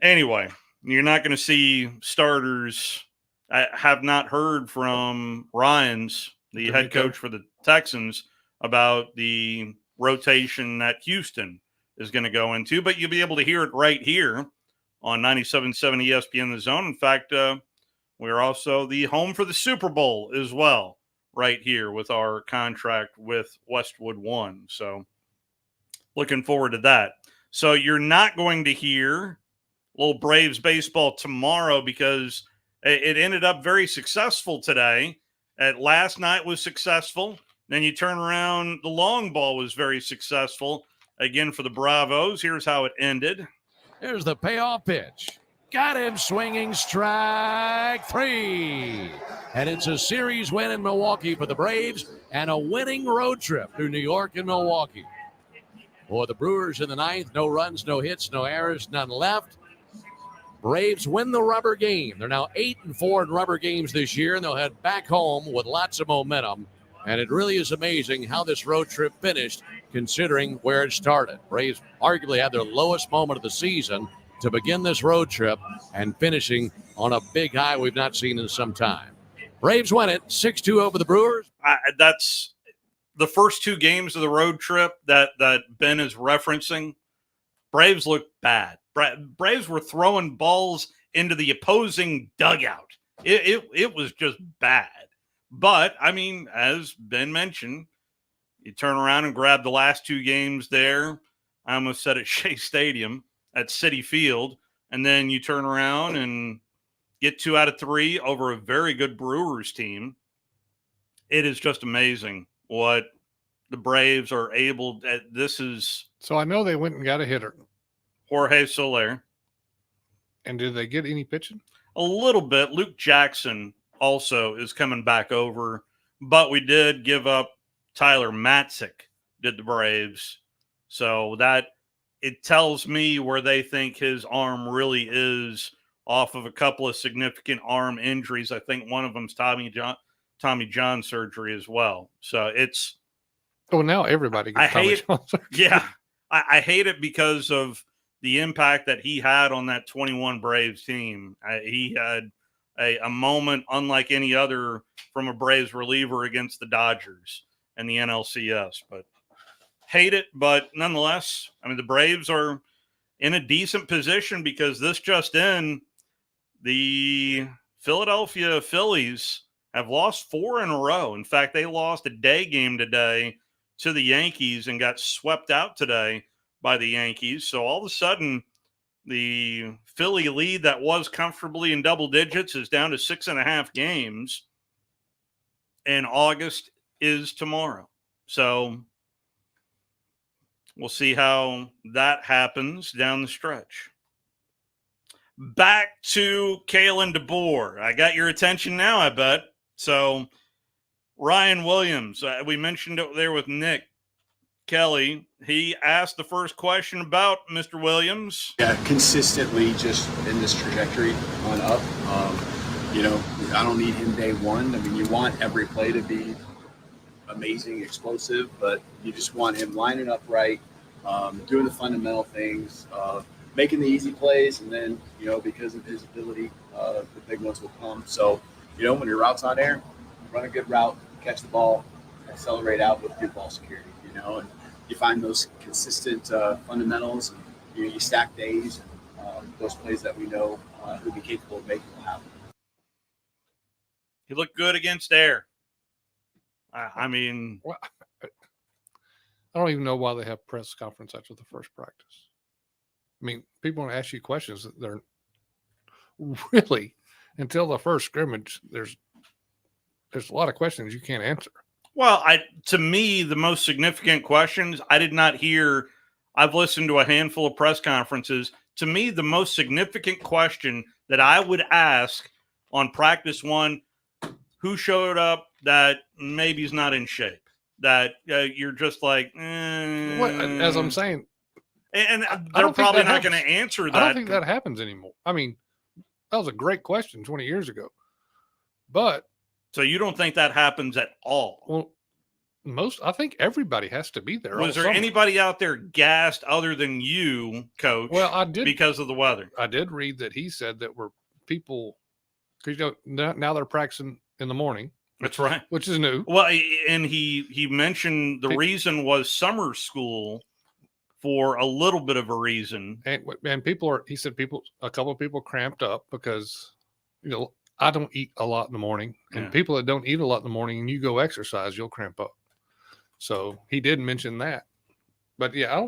anyway, you're not going to see starters. I have not heard from Ryans, the head coach for the Texans, about the rotation that Houston is going to go into. But you'll be able to hear it right here on 97.7 ESPN The Zone. In fact, we're also the home for the Super Bowl as well, right here with our contract with Westwood One. So looking forward to that. So you're not going to hear little Braves baseball tomorrow because it ended up very successful today. Last night was successful. Then you turn around, the long ball was very successful. Again, for the Bravos, here's how it ended. Here's the payoff pitch. Got him swinging, strike 3. And it's a series win in Milwaukee for the Braves and a winning road trip through New York and Milwaukee. For the Brewers in the 9th, no runs, no hits, no errors, none left. Braves win the rubber game. They're now 8-4 in rubber games this year, and they'll head back home with lots of momentum. And it really is amazing how this road trip finished, considering where it started. Braves arguably had their lowest moment of the season to begin this road trip and finishing on a big high we've not seen in some time. Braves win it 6-2 over the Brewers. That's the first 2 games of the road trip that Ben is referencing. Braves looked bad. Braves were throwing balls into the opposing dugout. It was just bad. But, I mean, as Ben mentioned, you turn around and grab the last 2 games there. I almost said at Shea Stadium, at Citi Field. And then you turn around and get 2 out of 3 over a very good Brewers team. It is just amazing what the Braves are able to. This is. So I know they went and got a hitter. Jorge Soler. And did they get any pitching? A little bit. Luke Jackson also is coming back over. But we did give up Tyler Matzik, did the Braves. So that it tells me where they think his arm really is off of a couple of significant arm injuries. I think one of them's Tommy John surgery as well. So it's. Oh, now everybody gets Tommy John surgery. Yeah. I hate it because of the impact that he had on that 21 Braves team. He had a moment unlike any other from a Braves reliever against the Dodgers and the NLCS. But hate it, but nonetheless, I mean, the Braves are in a decent position because this just in, the Philadelphia Phillies have lost 4 in a row. In fact, they lost a day game today to the Yankees and got swept out today by the Yankees. So all of a sudden, the Philly lead that was comfortably in double digits is down to 6.5 games. And August is tomorrow. So we'll see how that happens down the stretch. Back to Kalen DeBoer. I got your attention now, I bet. So Ryan Williams, we mentioned it there with Nick Kelly. He asked the first question about Mr. Williams. Yeah, consistently just in this trajectory on up. I don't need him day one. I mean, you want every play to be amazing, explosive, but you just want him lining up right, doing the fundamental things, making the easy plays, and then, because of his ability, the big ones will come. So, when your route's on air, run a good route, catch the ball, accelerate out with good ball security, and you find those consistent fundamentals, and you stack days, and those plays that we know he'll be capable of making will happen. He looked good against air. I mean, I don't even know why they have press conference after the first practice. I mean, people want to ask you questions that they're really, until the first scrimmage, there's a lot of questions you can't answer. Well, to me, the most significant questions, I did not hear. I've listened to a handful of press conferences. To me, the most significant question that I would ask on practice one, who showed up that maybe is not in shape, that you're just like, As I'm saying, and I they're don't think probably that not going to happens. answer that. I don't think that happens anymore. I mean, that was a great question 20 years ago. But so you don't think that happens at all? Well, I think everybody has to be there. Was there anybody out there gassed other than you, Coach? Well, I did, because of the weather. I did read that he said that were people, because now they're practicing in the morning. That's right, which is new. Well, and he mentioned the reason was summer school for a little bit of a reason. And people are, he said, a couple of people cramped up because, I don't eat a lot in the morning, and people that don't eat a lot in the morning and you go exercise, you'll cramp up. So he did mention that. But yeah,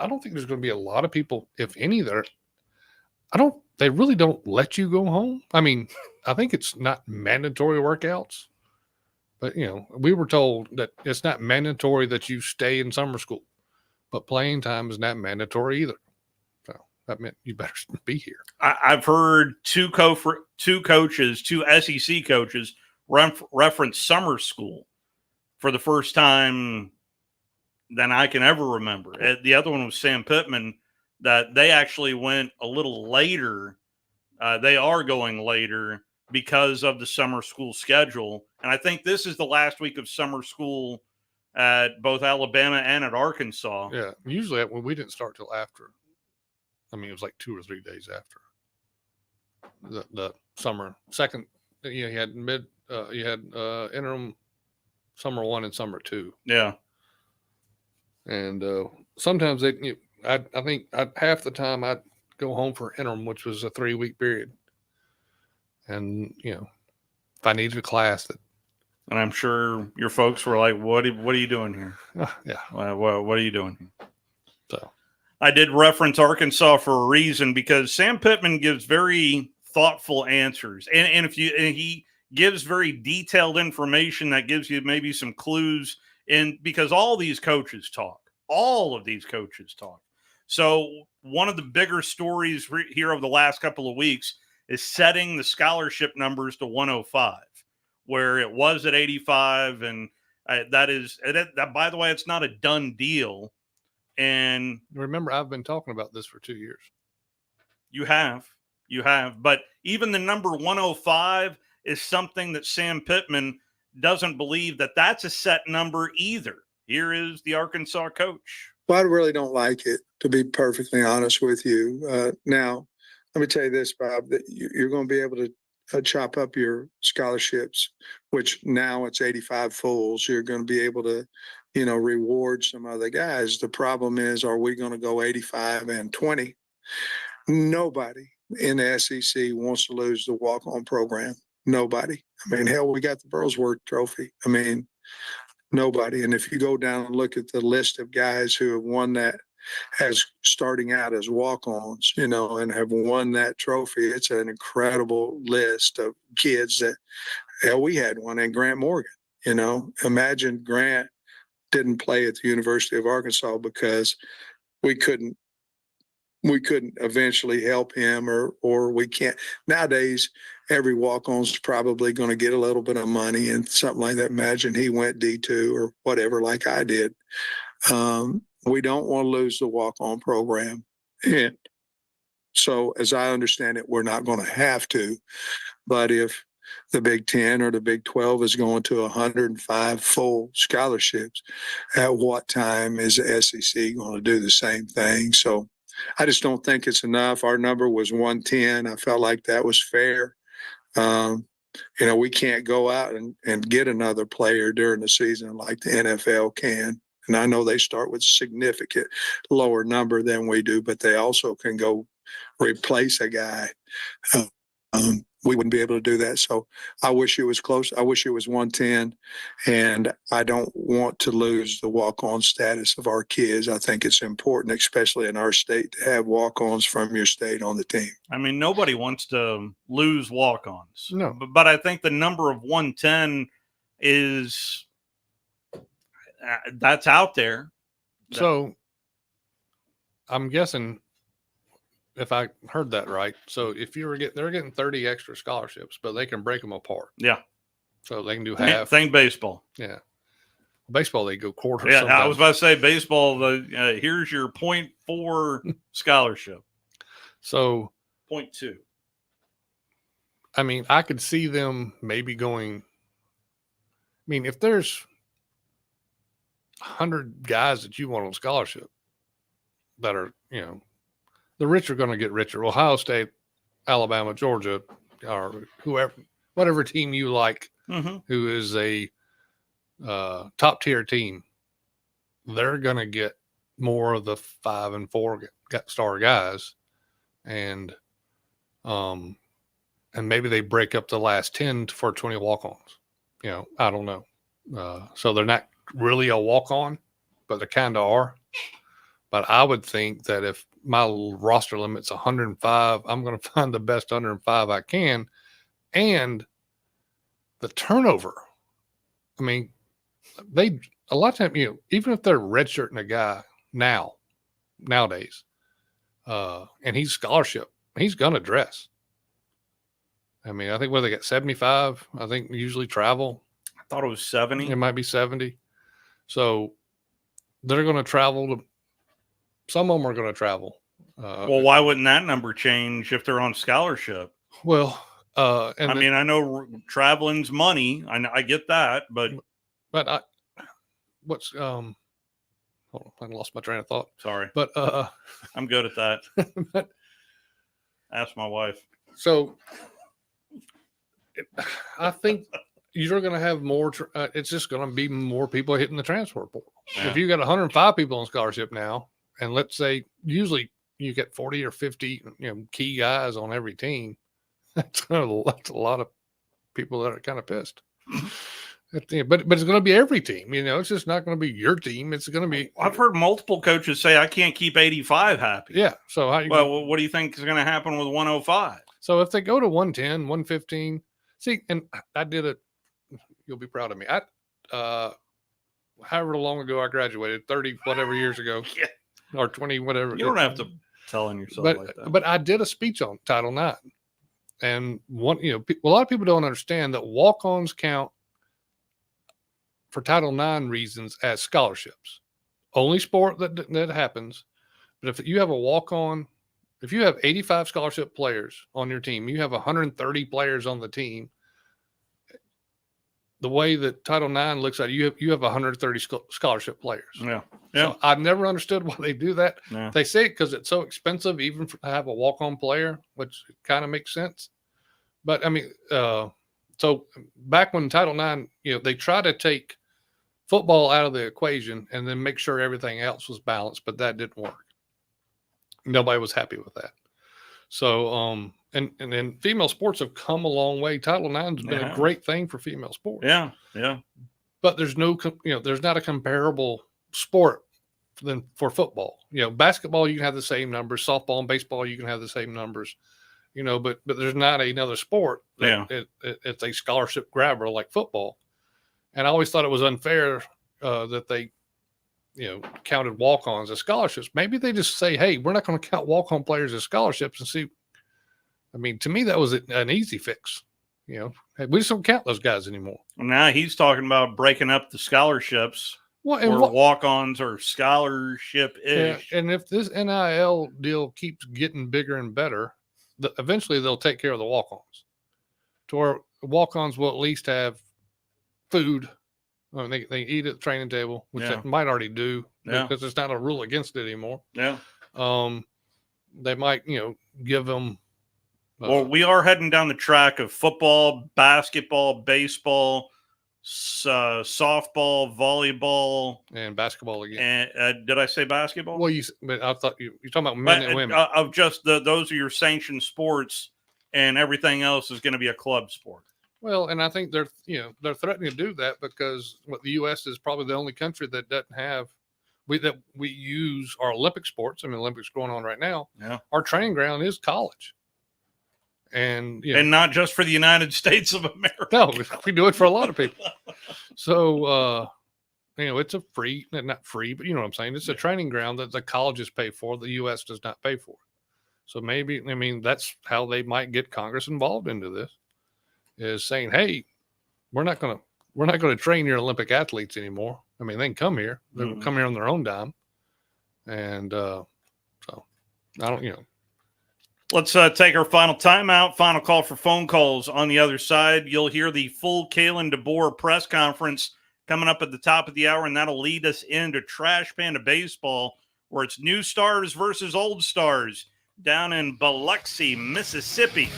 I don't think there's going to be a lot of people, if any, they really don't let you go home. I mean, I think it's not mandatory workouts, but we were told that it's not mandatory that you stay in summer school, but playing time is not mandatory either. So that meant you better be here. I've heard two SEC coaches reference summer school for the first time than I can ever remember. The other one was Sam Pittman, that they actually went a little later. They are going later because of the summer school schedule. And I think this is the last week of summer school at both Alabama and at Arkansas. Yeah. Usually we didn't start till after. I mean, it was like 2 or 3 days after the summer second. You had interim summer 1 and summer 2. Yeah. And sometimes I think half the time I'd go home for interim, which was a 3-week period. And, if I needed a class and I'm sure your folks were like, what are you doing here? Yeah. What are you doing here? So I did reference Arkansas for a reason, because Sam Pittman gives very thoughtful answers. And he gives very detailed information that gives you maybe some clues because all of these coaches talk. So one of the bigger stories here over the last couple of weeks is setting the scholarship numbers to 105, where it was at 85. And that, by the way, it's not a done deal. And remember, I've been talking about this for 2 years. You have. But even the number 105 is something that Sam Pittman doesn't believe that that's a set number either. Here is the Arkansas coach. Well, I really don't like it, to be perfectly honest with you. Now, let me tell you this, Bob, that you're going to be able to chop up your scholarships, which now it's 85 fulls. You're going to be able to, reward some other guys. The problem is, are we going to go 85 and 20? Nobody in the SEC wants to lose the walk-on program. Nobody. I mean, hell, we got the Burlsworth Trophy. I mean, nobody. And if you go down and look at the list of guys who have won that as starting out as walk-ons, and have won that trophy, it's an incredible list of kids that, hell, we had one in Grant Morgan. Imagine Grant didn't play at the University of Arkansas because we couldn't eventually help him, or we can't. Nowadays, every walk-on's probably going to get a little bit of money and something like that. Imagine he went D2 or whatever, like I did. We don't want to lose the walk-on program. And so as I understand it, we're not going to have to. But if the Big 10 or the Big 12 is going to 105 full scholarships, at what time is the SEC going to do the same thing? So I just don't think it's enough. Our number was 110. I felt like that was fair. We can't go out and get another player during the season like the NFL can. And I know they start with a significant lower number than we do, but they also can go replace a guy. We wouldn't be able to do that. So I wish it was close. I wish it was 110. And I don't want to lose the walk-on status of our kids. I think it's important, especially in our state, to have walk-ons from your state on the team. I mean, nobody wants to lose walk-ons. No. But I think the number of 110 is that's out there. So I'm guessing if I heard that right. So if they're getting 30 extra scholarships, but they can break them apart. Yeah. So they can do half. Think baseball. Yeah. Baseball, they go quarters. Yeah, sometimes. I was about to say baseball. Here's your 0.4 scholarship. So 0.2. I mean, I could see them maybe going. I mean, if there's 100 guys that you want on scholarship that are, the rich are going to get richer. Ohio State, Alabama, Georgia, or whoever, whatever team you like, who is a top tier team, they're going to get more of the 5 and 4 star guys, and maybe they break up the last 10 for 20 walk-ons. I don't know. So they're not really a walk-on, but they kind of are. But I would think that if my roster limit's 105, I'm going to find the best 105 I can. And the turnover, I mean, a lot of times, even if they're redshirting a guy nowadays, and he's scholarship, he's going to dress. I mean, I think they get 75, I think usually travel. I thought it was 70. It might be 70. So they're going to travel some of them are going to travel. Well, why wouldn't that number change if they're on scholarship? Well, I know traveling's money. I get that, but what's hold on, I lost my train of thought. Sorry, but I'm good at that. Ask my wife. So I think you're going to have more. It's just going to be more people hitting the transfer portal. Yeah. If you got 105 people on scholarship now, and let's say usually you get 40 or 50, key guys on every team, that's a lot of people that are kind of pissed. But it's going to be every team. It's just not going to be your team. It's going to be. I've heard multiple coaches say I can't keep 85 happy. Yeah. So what do you think is going to happen with 105? So if they go to 110, 115, see, and I did it. You'll be proud of me. However long ago I graduated, 30 whatever years ago, or 20 whatever. You don't have to tell on yourself like that. But I did a speech on Title IX, and a lot of people don't understand that walk-ons count for Title IX reasons as scholarships. Only sport that happens. But if you have a walk-on, if you have 85 scholarship players on your team, you have 130 players on the team. The way that Title IX looks at it, you have 130 scholarship players. Yeah. So I never understood why they do that. Yeah. They say it because it's so expensive, even to have a walk-on player, which kind of makes sense. But I mean, so back when Title IX, they try to take football out of the equation and then make sure everything else was balanced, but that didn't work. Nobody was happy with that. So, and then female sports have come a long way. Title IX has been a great thing for female sports. Yeah, yeah. But there's there's not a comparable sport than for football. Basketball you can have the same numbers. Softball and baseball you can have the same numbers. But there's not another sport that it's a scholarship grabber like football. And I always thought it was unfair that they, counted walk-ons as scholarships. Maybe they just say, hey, we're not going to count walk-on players as scholarships and see. I mean, to me, that was an easy fix. Hey, we just don't count those guys anymore. Now he's talking about breaking up the scholarships. Walk-ons or scholarship-ish. Yeah, and if this NIL deal keeps getting bigger and better, eventually they'll take care of the walk-ons. To where walk-ons will at least have food. I mean, they eat at the training table, which they might already do because there's not a rule against it anymore. Yeah. They might, give them. Well, we are heading down the track of football, basketball, baseball, softball, volleyball, and basketball again. And did I say basketball? Well, but I thought you're talking about men and women. Of just those are your sanctioned sports, and everything else is going to be a club sport. Well, and I think they're threatening to do that because the U.S. is probably the only country that doesn't have that we use our Olympic sports. I mean, Olympics going on right now. Yeah, our training ground is college, and and not just for the United States of America. No, we do it for a lot of people. So, it's a free, not free, but you know what I'm saying. It's a training ground that the colleges pay for. The U.S. does not pay for. So maybe, I mean, that's how they might get Congress involved into this, is saying, hey, we're not going to train your Olympic athletes anymore. I mean, they can come here. They can come here on their own dime. And so I don't, Let's take our final timeout. Final call for phone calls. On the other side, you'll hear the full Kalen DeBoer press conference coming up at the top of the hour, and that'll lead us into Trash Panda Baseball, where it's new stars versus old stars down in Biloxi, Mississippi.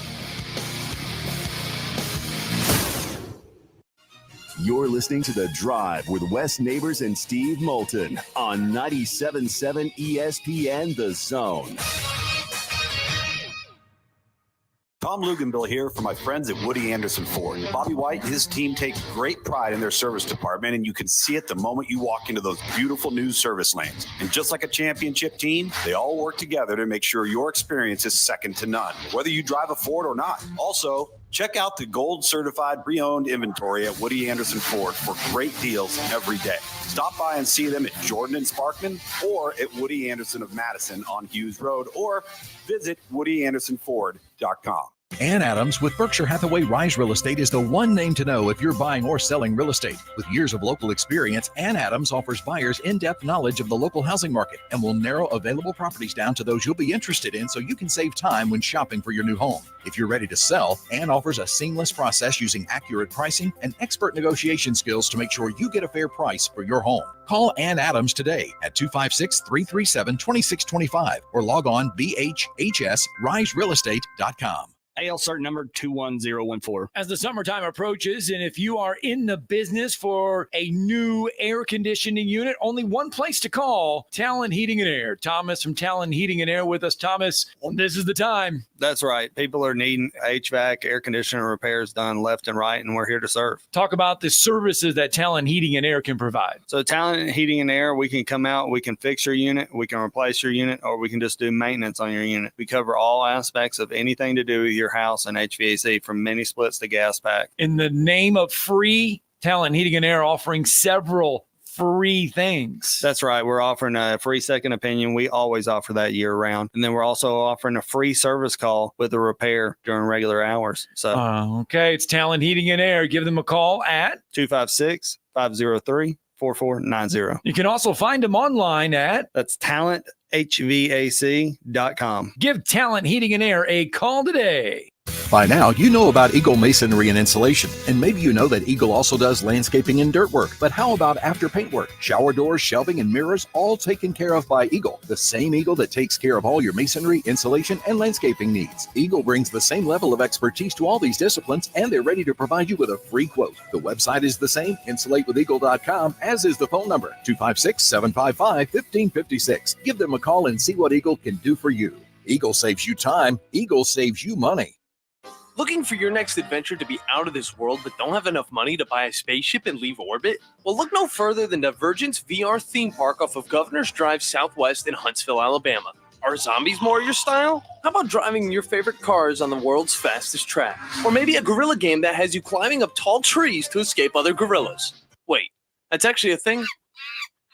You're listening to The Drive with Wes Neighbors and Steve Moulton on 97.7 ESPN The Zone. Tom Luganville here for my friends at Woody Anderson Ford. Bobby White and his team take great pride in their service department, and you can see it the moment you walk into those beautiful new service lanes. And just like a championship team, they all work together to make sure your experience is second to none, whether you drive a Ford or not. Also, check out the gold certified pre-owned inventory at Woody Anderson Ford for great deals every day. Stop by and see them at Jordan and Sparkman or at Woody Anderson of Madison on Hughes Road, or visit WoodyAndersonFord.com. Ann Adams with Berkshire Hathaway Rise Real Estate is the one name to know if you're buying or selling real estate. With years of local experience, Ann Adams offers buyers in-depth knowledge of the local housing market and will narrow available properties down to those you'll be interested in so you can save time when shopping for your new home. If you're ready to sell, Ann offers a seamless process using accurate pricing and expert negotiation skills to make sure you get a fair price for your home. Call Ann Adams today at 256-337-2625 or log on bhhsriserealestate.com. AL cert number 21014. As the summertime approaches, and if you are in the business for a new air conditioning unit, only one place to call, Talon Heating and Air. Thomas from Talon Heating and Air with us. Thomas, this is the time. That's right. People are needing HVAC, air conditioner repairs done left and right, and we're here to serve. Talk about the services that Talon Heating and Air can provide. So Talon Heating and Air, we can come out, we can fix your unit, we can replace your unit, or we can just do maintenance on your unit. We cover all aspects of anything to do with your house and HVAC, from mini splits to gas pack. In the name of free, Talon Heating and Air offering several free things. That's right. We're offering a free second opinion. We always offer that year round. And then we're also offering a free service call with a repair during regular hours. So okay, it's Talon Heating and Air. Give them a call at 256-503-4490. You can also find them online at talenthvac.com. Give Talon Heating and Air a call today. By now, you know about Eagle Masonry and Insulation, and maybe you know that Eagle also does landscaping and dirt work. But how about after paint work? Shower doors, shelving, and mirrors, all taken care of by Eagle, the same Eagle that takes care of all your masonry, insulation, and landscaping needs. Eagle brings the same level of expertise to all these disciplines, and they're ready to provide you with a free quote. The website is the same, insulatewitheagle.com, as is the phone number, 256-755-1556. Give them a call and see what Eagle can do for you. Eagle saves you time. Eagle saves you money. Looking for your next adventure to be out of this world but don't have enough money to buy a spaceship and leave orbit? Well, look no further than Divergence VR theme park off of Governor's Drive Southwest in Huntsville, Alabama. Are zombies more your style? How about driving your favorite cars on the world's fastest track? Or maybe a gorilla game that has you climbing up tall trees to escape other gorillas? Wait, that's actually a thing?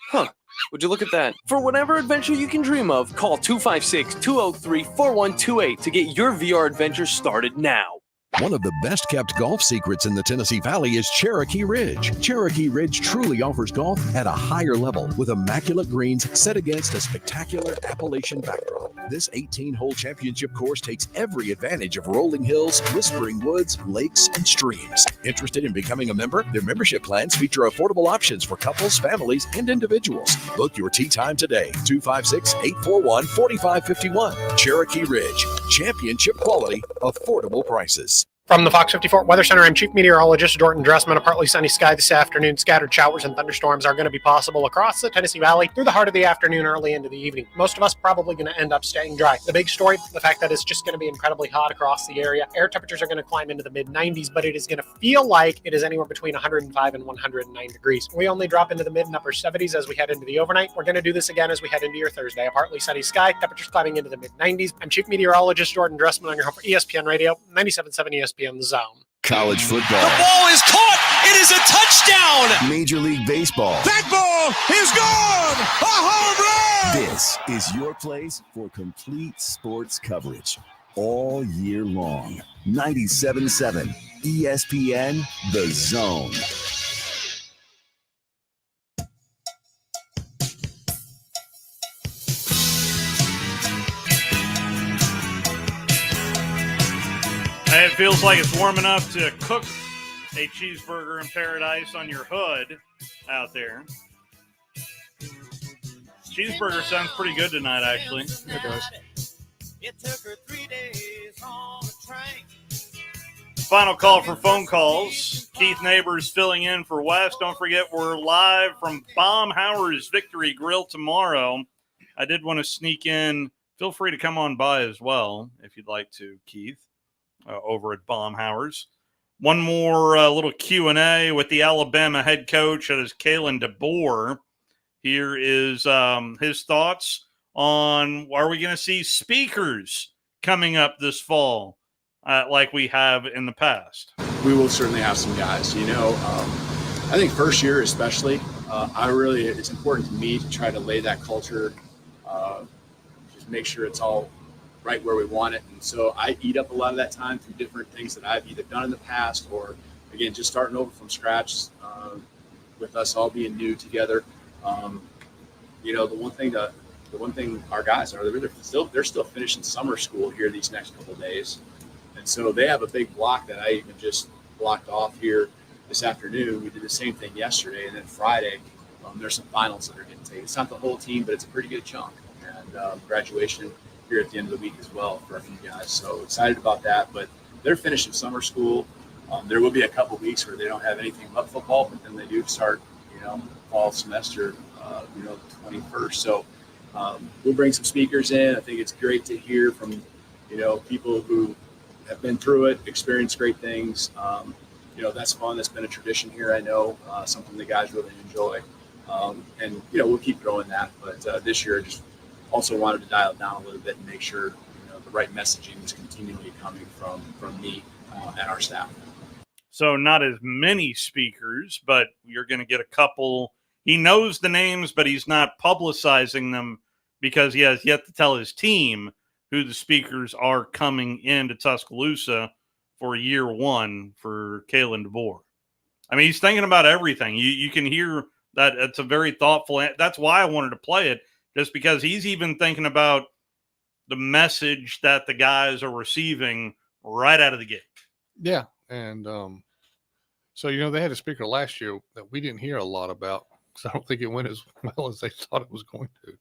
Huh. Would you look at that? For whatever adventure you can dream of, call 256-203-4128 to get your VR adventure started now. One of the best kept golf secrets in the Tennessee Valley is Cherokee Ridge. Cherokee Ridge truly offers golf at a higher level with immaculate greens set against a spectacular Appalachian backdrop. This 18-hole championship course takes every advantage of rolling hills, whispering woods, lakes, and streams. Interested in becoming a member? Their membership plans feature affordable options for couples, families, and individuals. Book your tee time today, 256-841-4551. Cherokee Ridge, championship quality, affordable prices. From the Fox 54 Weather Center, I'm Chief Meteorologist Jordan Dressman. A partly sunny sky this afternoon. Scattered showers and thunderstorms are going to be possible across the Tennessee Valley through the heart of the afternoon, early into the evening. Most of us probably going to end up staying dry. The big story, the fact that it's just going to be incredibly hot across the area. Air temperatures are going to climb into the mid-90s, but it is going to feel like it is anywhere between 105 and 109 degrees. We only drop into the mid and upper 70s as we head into the overnight. We're going to do this again as we head into your Thursday. A partly sunny sky, temperatures climbing into the mid-90s. I'm Chief Meteorologist Jordan Dressman on your home for ESPN Radio, 97.7 ESPN The Zone. College football. The ball is caught. It is a touchdown. Major League Baseball. That ball is gone. A home run. This is your place for complete sports coverage all year long. 97.7 ESPN, The Zone. Hey, it feels like it's warm enough to cook a cheeseburger in paradise on your hood out there. Cheeseburger sounds pretty good tonight, actually. It does. It took her 3 days on the train. Final call for phone calls. Keith Neighbors filling in for Wes. Don't forget, we're live from Baumhauer's Victory Grill tomorrow. I did want to sneak in. Feel free to come on by as well if you'd like to, Keith, over at Baumhauer's. One more little Q&A with the Alabama head coach. That is Kalen DeBoer. Here is his thoughts on, are we going to see speakers coming up this fall like we have in the past? We will certainly have some guys. I think first year especially, it's important to me to try to lay that culture, just make sure it's all right where we want it. And so I eat up a lot of that time through different things that I've either done in the past or, again, just starting over from scratch with us all being new together. The one thing our guys are, they're still finishing summer school here these next couple of days. And so they have a big block that I even just blocked off here this afternoon. We did the same thing yesterday. And then Friday, there's some finals that are getting taken. It's not the whole team, but it's a pretty good chunk. And graduation here at the end of the week as well for a few guys. So excited about that. But they're finishing summer school. There will be a couple weeks where they don't have anything but football, but then they do start, fall semester, the 21st. So we'll bring some speakers in. I think it's great to hear from, people who have been through it, experienced great things. That's fun. That's been a tradition here. I know something the guys really enjoy. And we'll keep growing that. But this year, I just also wanted to dial it down a little bit and make sure, the right messaging is continually coming from me and our staff. So not as many speakers, but you're going to get a couple. He knows the names, but he's not publicizing them because he has yet to tell his team who the speakers are coming into Tuscaloosa for year one for Kalen DeBoer. I mean, he's thinking about everything. You can hear that it's a very thoughtful. That's why I wanted to play it, just because he's even thinking about the message that the guys are receiving right out of the gate. Yeah. And so, they had a speaker last year that we didn't hear a lot about because I don't think it went as well as they thought it was going to.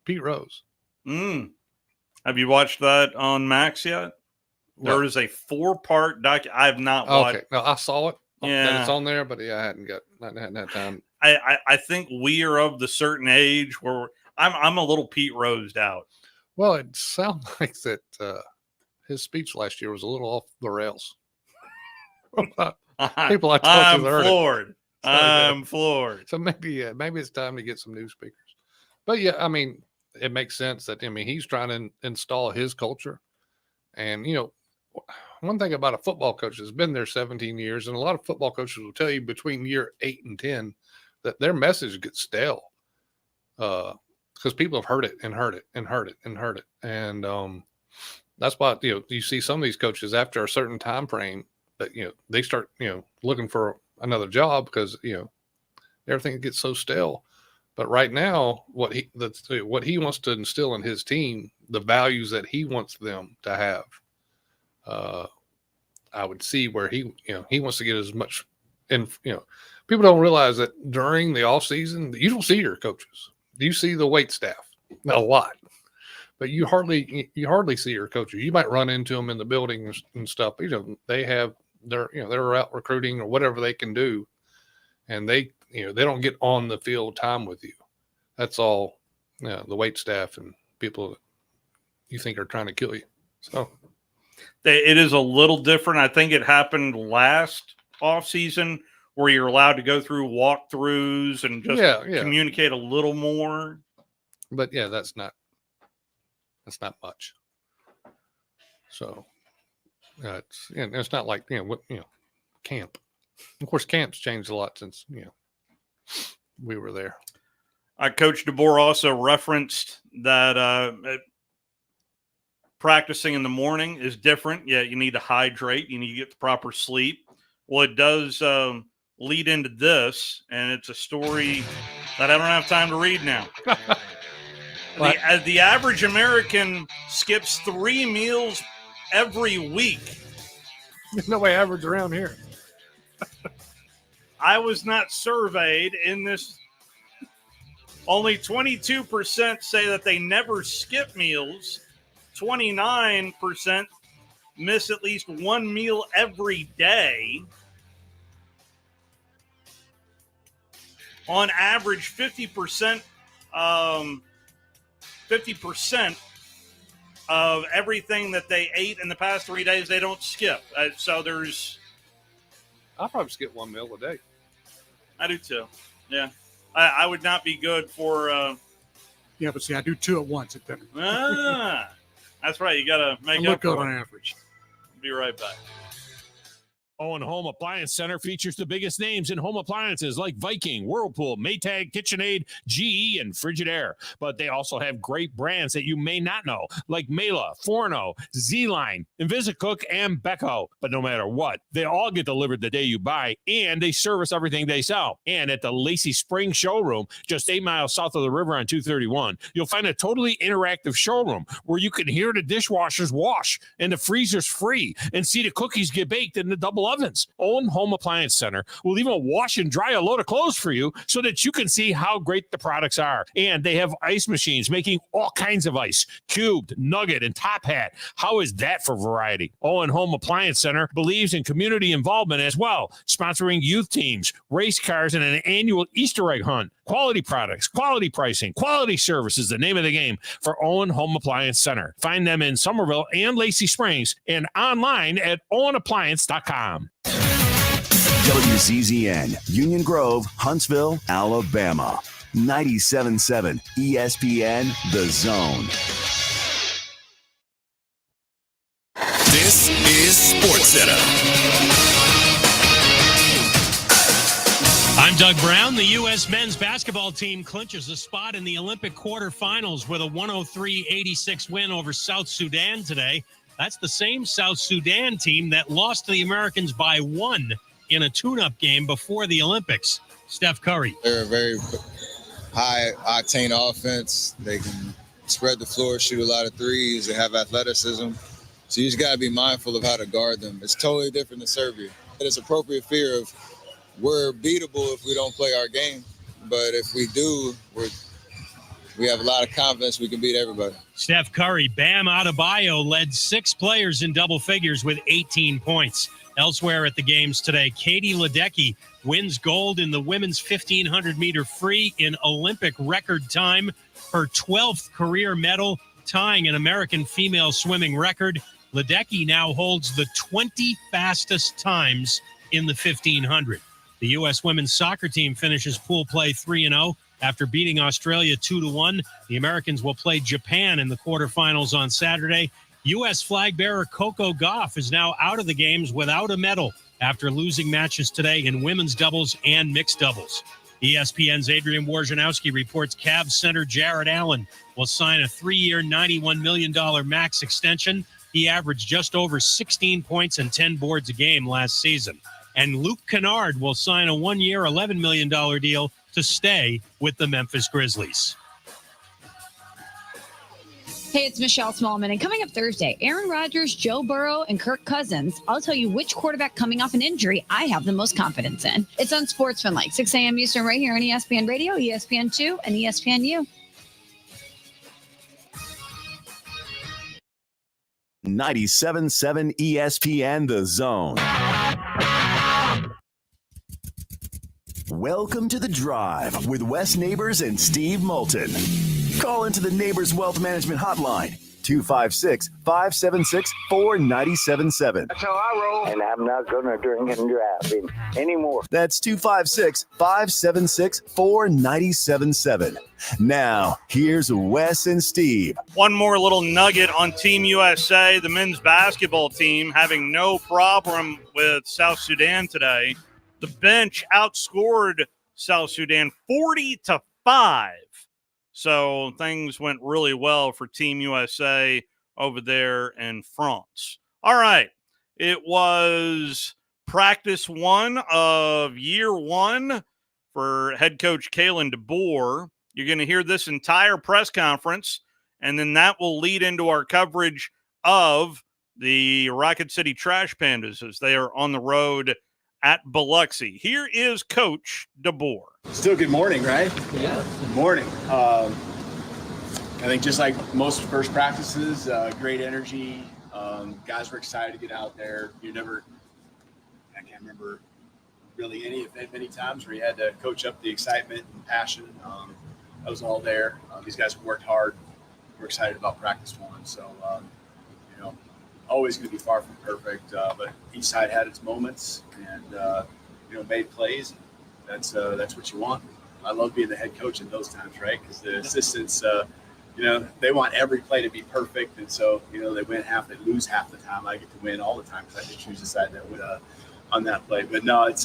Pete Rose. Have you watched that on Max yet? What? There is a 4-part doc. I have not watched. Okay, no, I saw it. Yeah, that it's on there, but I hadn't had time. I think we are of the certain age where I'm a little Pete Rosed out. Well, it sounds like that his speech last year was a little off the rails. People I talked to heard floored. it. I'm floored. So maybe it's time to get some new speakers. But yeah, I mean, it makes sense that he's trying to install his culture. And one thing about a football coach that's been there 17 years, and a lot of football coaches will tell you between year 8 and 10 that their message gets stale because people have heard it and heard it and heard it and heard it. And that's why you see some of these coaches after a certain time frame that they start looking for another job because everything gets so stale. But right now, what he wants to instill in his team, the values that he wants them to have, I would see where he wants to get as much. And people don't realize that during the off season, you don't see your coaches. You see the wait staff a lot, but you hardly see your coaches. You might run into them in the building and stuff. They're out recruiting or whatever they can do, and they don't get on the field time with you. That's all the wait staff and people that you think are trying to kill you. So it is a little different. I think it happened last offseason where you're allowed to go through walkthroughs and just communicate a little more. But yeah, that's not much. So it's not like camp. Of course, camp's changed a lot since we were there. Coach DeBoer also referenced that practicing in the morning is different. Yeah, you need to hydrate. You need to get the proper sleep. Well, it does lead into this, and it's a story that I don't have time to read now. The average American skips 3 meals every week. There's no way average around here. I was not surveyed in this. Only 22% say that they never skip meals. 29% miss at least one meal every day. On average, 50% of everything that they ate in the past 3 days, they don't skip. So there's... I'll probably skip 1 meal a day. I do too. Yeah. I would not be good for... Yeah, but see, I do 2 at once at dinner. That's right. You got to make I up look good for on it. average. Be right back. Owen Home Appliance Center features the biggest names in home appliances like Viking, Whirlpool, Maytag, KitchenAid, GE, and Frigidaire. But they also have great brands that you may not know, like Mela, Forno, Z-Line, Invisicook, and Beko. But no matter what, they all get delivered the day you buy, and they service everything they sell. And at the Lacey Spring Showroom, just 8 miles south of the river on 231, you'll find a totally interactive showroom where you can hear the dishwashers wash, and the freezer's free, and see the cookies get baked in the double ovens. Owen Home Appliance Center will even wash and dry a load of clothes for you so that you can see how great the products are. And they have ice machines making all kinds of ice, cubed, nugget, and top hat. How is that for variety? Owen Home Appliance Center believes in community involvement as well, sponsoring youth teams, race cars, and an annual Easter egg hunt. Quality products, quality pricing, quality service is the name of the game for Owen Home Appliance Center. Find them in Somerville and Lacey Springs and online at owenappliance.com. WZZN, Union Grove, Huntsville, Alabama. 97.7 ESPN, The Zone. This is SportsCenter. I'm Doug Brown. The U.S. men's basketball team clinches a spot in the Olympic quarterfinals with a 103-86 win over South Sudan today. That's the same South Sudan team that lost to the Americans by 1 in a tune-up game before the Olympics. Steph Curry. They're a very high-octane offense. They can spread the floor, shoot a lot of threes. They have athleticism. So you just got to be mindful of how to guard them. It's totally different than Serbia. It's appropriate fear of we're beatable if we don't play our game. But if we do, we have a lot of confidence we can beat everybody. Steph Curry, Bam Adebayo led 6 players in double figures with 18 points. Elsewhere at the games today, Katie Ledecky wins gold in the women's 1,500-meter free in Olympic record time, her 12th career medal, tying an American female swimming record. Ledecky now holds the 20 fastest times in the 1,500. The U.S. women's soccer team finishes pool play 3-0 after beating Australia 2-1. The Americans will play Japan in the quarterfinals on Saturday. U.S. flag bearer Coco Gauff is now out of the games without a medal after losing matches today in women's doubles and mixed doubles. ESPN's Adrian Wojnarowski reports Cavs center Jared Allen will sign a 3-year, $91 million max extension. He averaged just over 16 points and 10 boards a game last season. And Luke Kennard will sign a 1-year, $11 million deal to stay with the Memphis Grizzlies. Hey, it's Michelle Smallman, and coming up Thursday, Aaron Rodgers, Joe Burrow, and Kirk Cousins. I'll tell you which quarterback coming off an injury I have the most confidence in. It's on Sportsman Like 6 a.m. Eastern right here on ESPN Radio, ESPN2, and ESPNU. 97.7 ESPN, The Zone. Welcome to The Drive with Wes Neighbors and Steve Moulton. Call into the Neighbors Wealth Management Hotline, 256-576-4977. That's how I roll. And I'm not going to drink and drive anymore. That's 256-576-4977. Now, here's Wes and Steve. One more little nugget on Team USA, the men's basketball team having no problem with South Sudan today. The bench outscored South Sudan 40-5 5. So things went really well for Team USA over there in France. All right. It was practice 1 of year 1 for head coach Kalen DeBoer. You're going to hear this entire press conference, and then that will lead into our coverage of the Rocket City Trash Pandas as they are on the road at Biloxi. Here is Coach DeBoer. Still good morning, right? Yeah. Good morning. I think just like most first practices, great energy. Guys were excited to get out there. I can't remember really many times where you had to coach up the excitement and passion. That was all there. These guys have worked hard. We're excited about practice 1. So, always going to be far from perfect, but each side had its moments and, made plays. That's what you want. I love being the head coach in those times, right? Because the assistants, they want every play to be perfect. And so, they win half, they lose half the time. I get to win all the time because I can choose the side that would on that play. But no, it's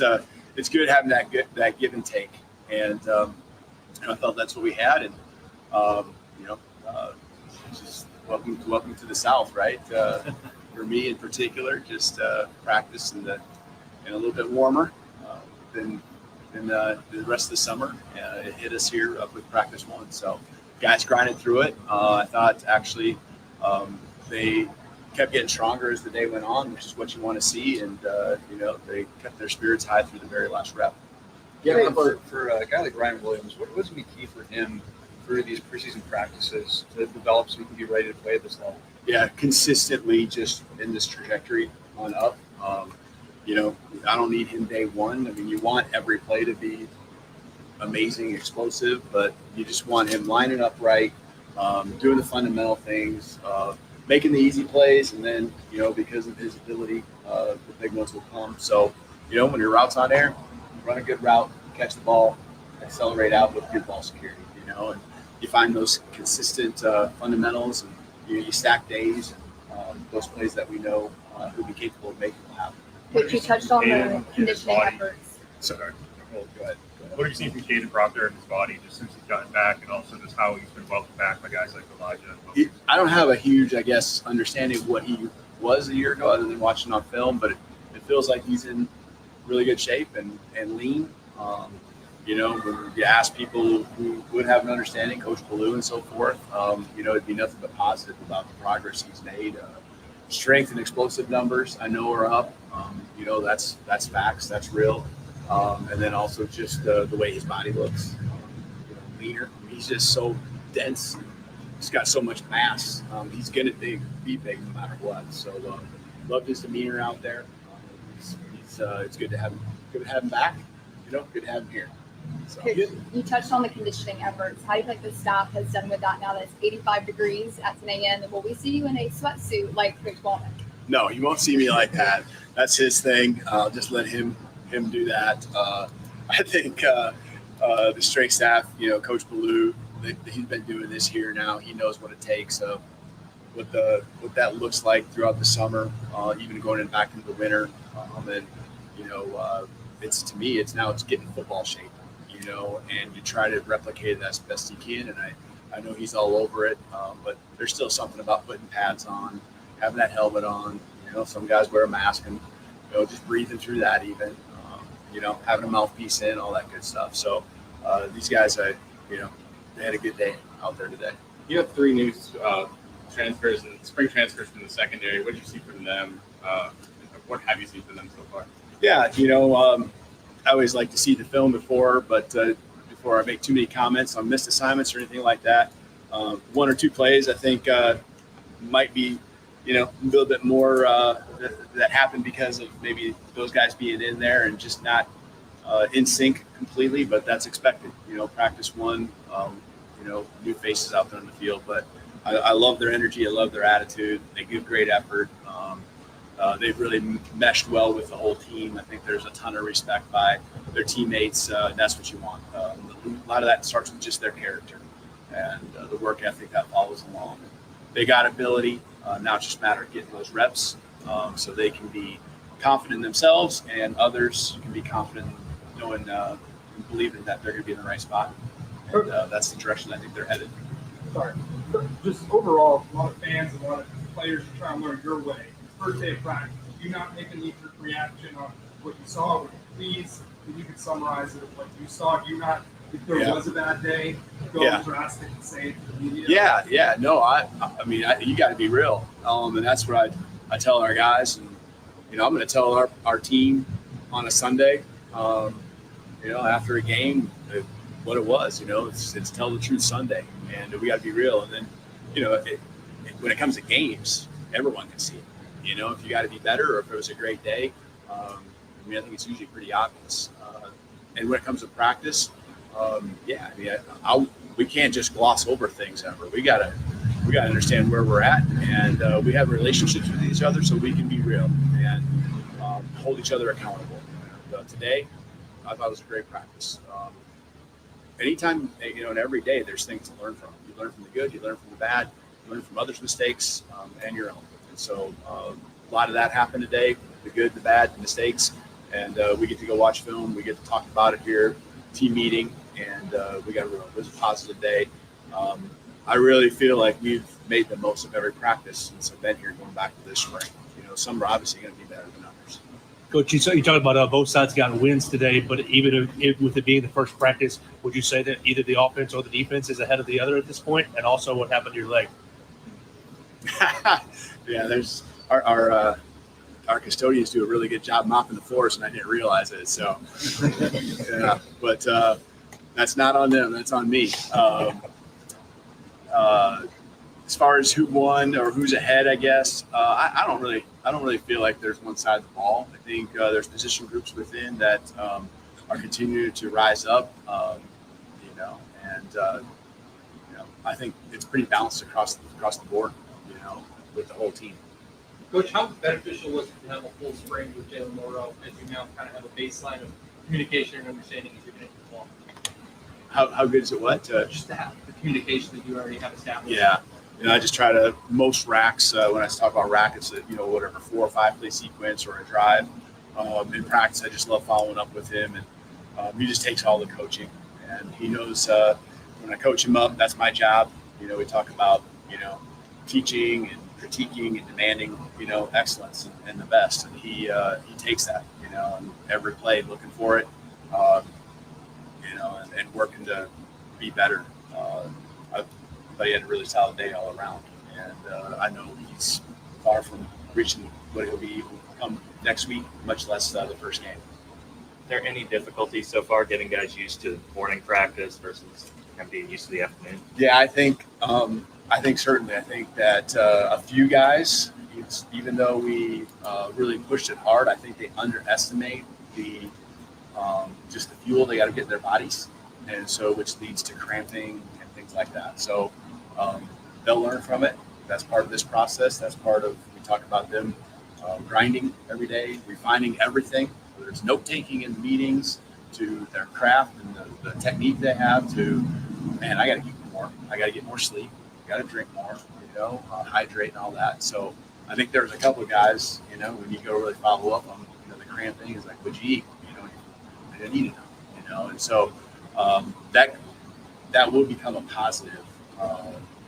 good having that give and take. And I felt that's what we had. And, just welcome to the South, right? For me in particular, just practice and a little bit warmer than the rest of the summer. It hit us here up with practice 1. So guys grinded through it. I thought actually they kept getting stronger as the day went on, which is what you want to see. And, they kept their spirits high through the very last rep. Yeah, for a guy like Ryan Williams, what was going to be key for him through these preseason practices to develop so he can be ready to play at this level? Yeah, consistently just in this trajectory on up. I don't need him day 1. I mean, you want every play to be amazing, explosive, but you just want him lining up right, doing the fundamental things, making the easy plays, and then, because of his ability, the big ones will come. So, when your route's on air, run a good route, catch the ball, accelerate out with good ball security, and you find those consistent fundamentals, and you stack days, and those plays that we know who'll be capable of making will happen. Coach, you touched on the conditioning efforts. Sorry. Go ahead. What have you seen from Caden Proctor and his body just since he's gotten back, and also just how he's been welcomed back by guys like Elijah? I don't have a huge, understanding of what he was a year ago other than watching on film, but it feels like he's in really good shape and lean. When you ask people who would have an understanding, Coach Ballou and so forth, it'd be nothing but positive about the progress he's made. Strength and explosive numbers, I know, are up. That's facts, that's real. And then also just the way his body looks, leaner. He's just so dense. He's got so much mass. He's going to be big no matter what. So loved his demeanor out there. It's good to have him. Good to have him back. Good to have him here. So. You touched on the conditioning efforts. How do you think the staff has done with that now that it's 85 degrees at 10 a.m.? Will we see you in a sweatsuit like Coach Ballman? No, you won't see me like that. That's his thing. Just let him do that. I think the strength staff, Coach Ballou, he's been doing this here now. He knows what it takes. What that looks like throughout the summer, even going back into the winter, and it's getting football shape. And you try to replicate it as best you can. And I know he's all over it, but there's still something about putting pads on, having that helmet on. Some guys wear a mask and, just breathing through that even, having a mouthpiece in, all that good stuff. So these guys, they had a good day out there today. You have 3 new transfers and spring transfers from the secondary. What did you see from them? What have you seen from them so far? Yeah, I always like to see the film before I make too many comments on missed assignments or anything like that. 1 or 2 plays, I think, might be, a little bit more that happened because of maybe those guys being in there and just not in sync completely, but that's expected. Practice 1, new faces out there on the field. But I love their energy. I love their attitude. They give great effort. They've really meshed well with the whole team. I think there's a ton of respect by their teammates. That's what you want. A lot of that starts with just their character and the work ethic that follows along. They got ability. Now it's just a matter of getting those reps so they can be confident in themselves and others can be confident in knowing and believing that they're going to be in the right spot. And that's the direction I think they're headed. Sorry. Just overall, a lot of fans and a lot of players are trying to learn your way. First day of practice, do you not make a knee-jerk reaction on what you saw? Please, if you could summarize it, what you saw. Do you not, if there was a bad day, go drastic and say it to the media? Yeah. No, I mean, you got to be real. And that's what I tell our guys. And, I'm going to tell our team on a Sunday, after a game, what it was. It's Tell the Truth Sunday. And we got to be real. And then, when it comes to games, everyone can see it. If you got to be better or if it was a great day, I think it's usually pretty obvious. And when it comes to practice, we can't just gloss over things ever. We gotta understand where we're at, and we have relationships with each other so we can be real and hold each other accountable. Today, I thought it was a great practice. Anytime, and every day, there's things to learn from. You learn from the good, you learn from the bad, you learn from others' mistakes, and your own. And so a lot of that happened today, the good, the bad, the mistakes. And we get to go watch film. We get to talk about it here, team meeting, and it was a positive day. I really feel like we've made the most of every practice since I've been here going back to this spring. Some are obviously going to be better than others. Coach, you talked about both sides got wins today, but even with it being the first practice, would you say that either the offense or the defense is ahead of the other at this point? And also what happened to your leg? Yeah, there's our custodians do a really good job mopping the floors, and I didn't realize it. So, yeah, but that's not on them. That's on me. As far as who won or who's ahead, I guess I don't really feel like there's one side of the ball. I think there's position groups within that are continuing to rise up. I think it's pretty balanced across the board. With the whole team. Coach, how beneficial was it to have a full spring with Jalen Morrow as you now kind of have a baseline of communication and understanding as you're getting the ball? How good is it? Just to have the communication that you already have established. Yeah. I just try to, most racks, when I talk about rack, it's whatever 4 or 5 play sequence or a drive. In practice, I just love following up with him, and he just takes all the coaching, and he knows when I coach him up, that's my job. We talk about teaching and critiquing and demanding excellence and the best, and he takes that and every play looking for it, and working to be better. But he had a really solid day all around, and I know he's far from reaching what he'll be come next week, much less the first game. Is there any difficulty so far getting guys used to morning practice versus being used to the afternoon? Yeah, I think certainly. I think that a few guys, even though we really pushed it hard, I think they underestimate the just the fuel they got to get in their bodies, and so which leads to cramping and things like that. So they'll learn from it. That's part of this process. That's part of, we talk about them grinding every day, refining everything, whether it's note taking in the meetings, to their craft and the technique they have, to, man, I got to eat more. I got to get more sleep. I got to drink more, hydrate and all that. So I think there's a couple of guys, when you go really follow up on the cramp thing, is like, what'd you eat? I didn't eat enough, and so that will become a positive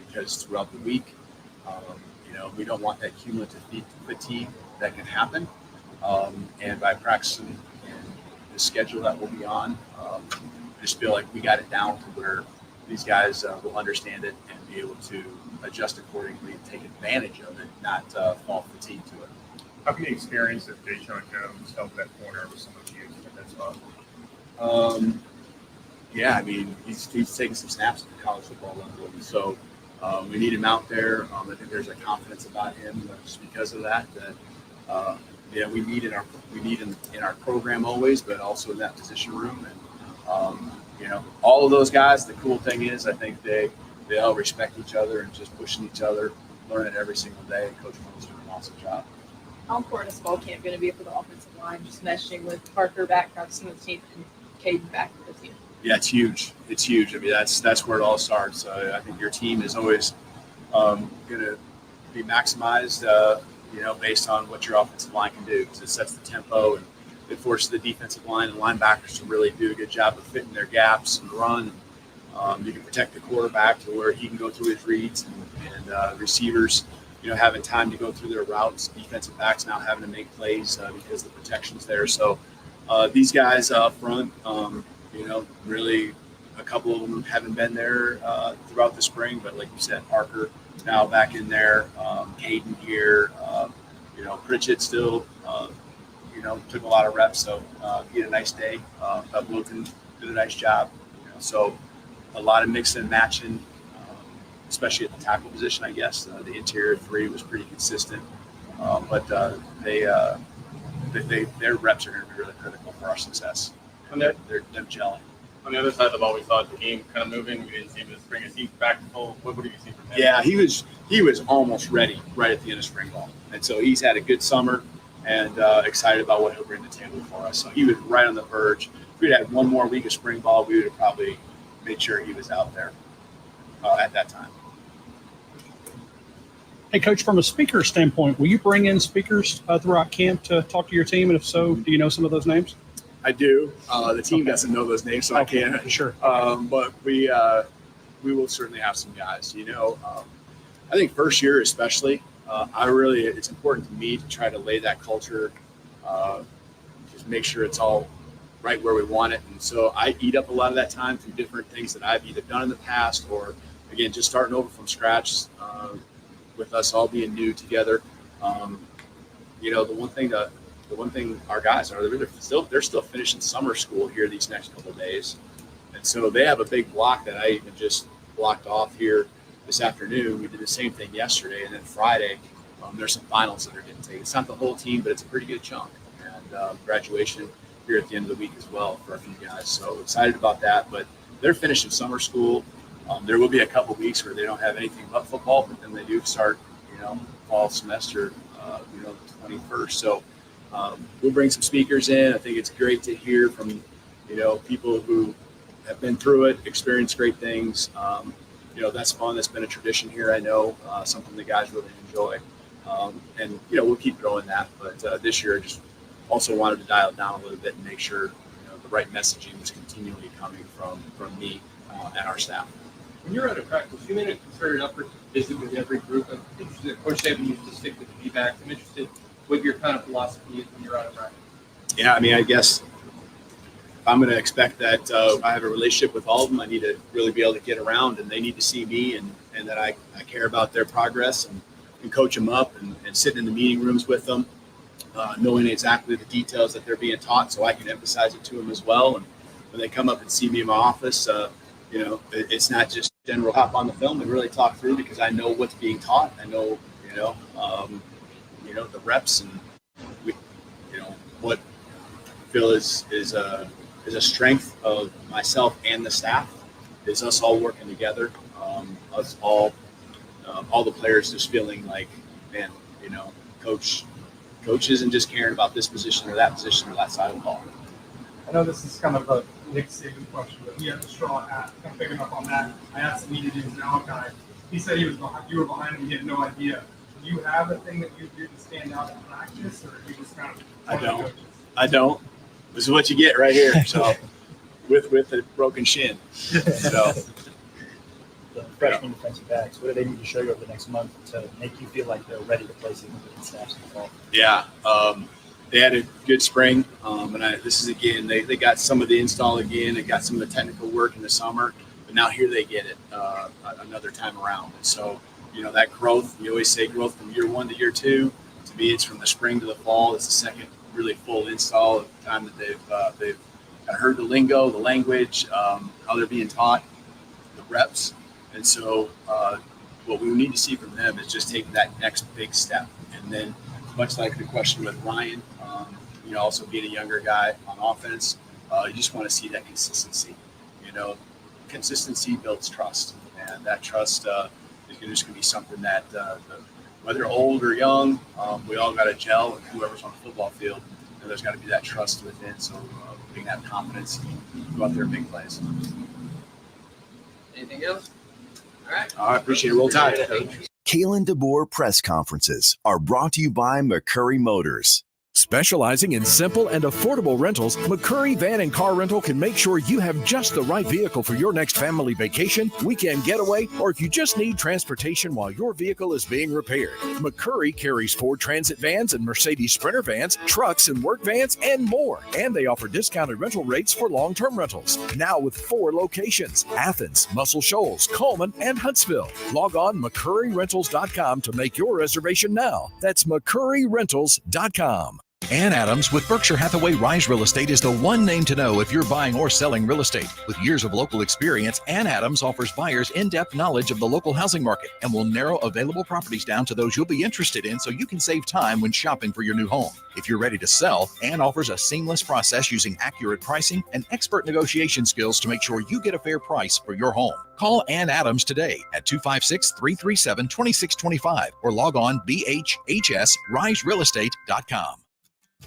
because throughout the week, we don't want that cumulative fatigue that can happen. And by practicing the schedule that we'll be on, I just feel like we got it down to where these guys will understand it and be able to adjust accordingly and take advantage of it, not fall fatigued to it. How can the experience of Deshaun Jones help that corner with so much use in that spot? Yeah, I mean, he's taking some snaps at the college football level, and so we need him out there. I think there's a confidence about him just because of that. We need in our program always, but also in that position room. And all of those guys. The cool thing is, I think they all respect each other and just pushing each other, learning every single day. And Coach Moulton's doing an awesome job. How important is fall camp going to be for the offensive line? Just meshing with Parker back, practicing with the team, and Caden back with the team. Yeah, it's huge. It's huge. I mean, that's where it all starts. I think your team is always going to be maximized, based on what your offensive line can do, because it sets the tempo and it forces the defensive line and linebackers to really do a good job of fitting their gaps and run. You can protect the quarterback to where he can go through his reads, and receivers, having time to go through their routes. Defensive backs now having to make plays because the protection's there. So these guys up front, really a couple of them haven't been there throughout the spring, but like you said, Parker now back in there, Caden here, Pritchett still, took a lot of reps, so he had a nice day. But Moulton did a nice job. So a lot of mixing and matching, especially at the tackle position, I guess. The interior three was pretty consistent, but their reps are going to be really critical for our success. They're gelling. On the other side, I've always thought the game kind of moving. We didn't see him this spring. Is he back to full? What do you see from him? Yeah, he was almost ready right at the end of spring ball, and so he's had a good summer and excited about what he'll bring to the table for us. So he was right on the verge. If we'd had one more week of spring ball, we would have probably made sure he was out there at that time. Hey, Coach, from a speaker standpoint, will you bring in speakers throughout camp to talk to your team? And if so, do you know some of those names? I do. The team doesn't know those names, so I can't. Sure. But we will certainly have some guys. I think first year especially, it's important to me to try to lay that culture, just make sure it's all right where we want it. And so I eat up a lot of that time through different things that I've either done in the past or, again, just starting over from scratch with us all being new together. The one thing our guys are, they're still finishing summer school here these next couple of days. And so they have a big block that I even just blocked off here this afternoon. We did the same thing yesterday. And then Friday, there's some finals that are getting taken. It's not the whole team, but it's a pretty good chunk. And graduation here at the end of the week as well for a few guys. So excited about that. But they're finishing summer school. There will be a couple weeks where they don't have anything but football, but then they do start, fall semester, the 21st. So we'll bring some speakers in. I think it's great to hear from, people who have been through it, experienced great things. That's fun. That's been a tradition here. I know something the guys really enjoy. And we'll keep growing that. But this year, I just also wanted to dial it down a little bit and make sure, the right messaging was continually coming from me and our staff. When you're out of practice, you made a concerted effort to visit with every group. I'm interested, Coach Saban used to stick with the feedback. I'm interested what your kind of philosophy is when you're out of practice. Yeah, I guess if I'm going to expect that I have a relationship with all of them, I need to really be able to get around, and they need to see me and that I care about their progress and coach them up and sit in the meeting rooms with them, knowing exactly the details that they're being taught so I can emphasize it to them as well. And when they come up and see me in my office, it's not just general hop on the film and really talk through, because I know what's being taught. I know, the reps and what I feel is a strength of myself and the staff is us all working together. Us all the players just feeling like, man, coach isn't just caring about this position or that position or that side of the ball. I know this is kind of a Nick Saban question, but he had the straw hat. Kind of picking up on that, I asked him, he did Malachi. He said you were behind him, he had no idea. Do you have a thing that you do to stand out in practice, or you just kind of? I don't. This is what you get right here. So, with a broken shin. So, the freshman defensive backs, what do they need to show you over the next month to make you feel like they're ready to play significant snaps in the fall? Yeah. They had a good spring, and this is again. They got some of the install again. They got some of the technical work in the summer, but now here they get it another time around. And so, that growth. You always say growth from year 1 to year 2. To me, it's from the spring to the fall. It's the second really full install of the time that they've heard the lingo, the language, how they're being taught, the reps, and so what we need to see from them is just taking that next big step, and then much like the question with Ryan. Also being a younger guy on offense, you just want to see that consistency. Consistency builds trust, and that trust is just going to be something that whether old or young, we all got to gel, and whoever's on the football field, there's got to be that trust within. So being that confidence, go out there and make plays. Anything else? All right. I appreciate it. Roll Tide. Kalen DeBoer press conferences are brought to you by McCurry Motors. Specializing in simple and affordable rentals, McCurry Van and Car Rental can make sure you have just the right vehicle for your next family vacation, weekend getaway, or if you just need transportation while your vehicle is being repaired. McCurry carries Ford Transit vans and Mercedes Sprinter vans, trucks and work vans, and more. And they offer discounted rental rates for long-term rentals. Now with 4 locations: Athens, Muscle Shoals, Coleman, and Huntsville. Log on McCurryRentals.com to make your reservation now. That's McCurryRentals.com. Ann Adams with Berkshire Hathaway Rise Real Estate is the one name to know if you're buying or selling real estate. With years of local experience, Ann Adams offers buyers in-depth knowledge of the local housing market and will narrow available properties down to those you'll be interested in so you can save time when shopping for your new home. If you're ready to sell, Ann offers a seamless process using accurate pricing and expert negotiation skills to make sure you get a fair price for your home. Call Ann Adams today at 256-337-2625 or log on bhhsriserealestate.com.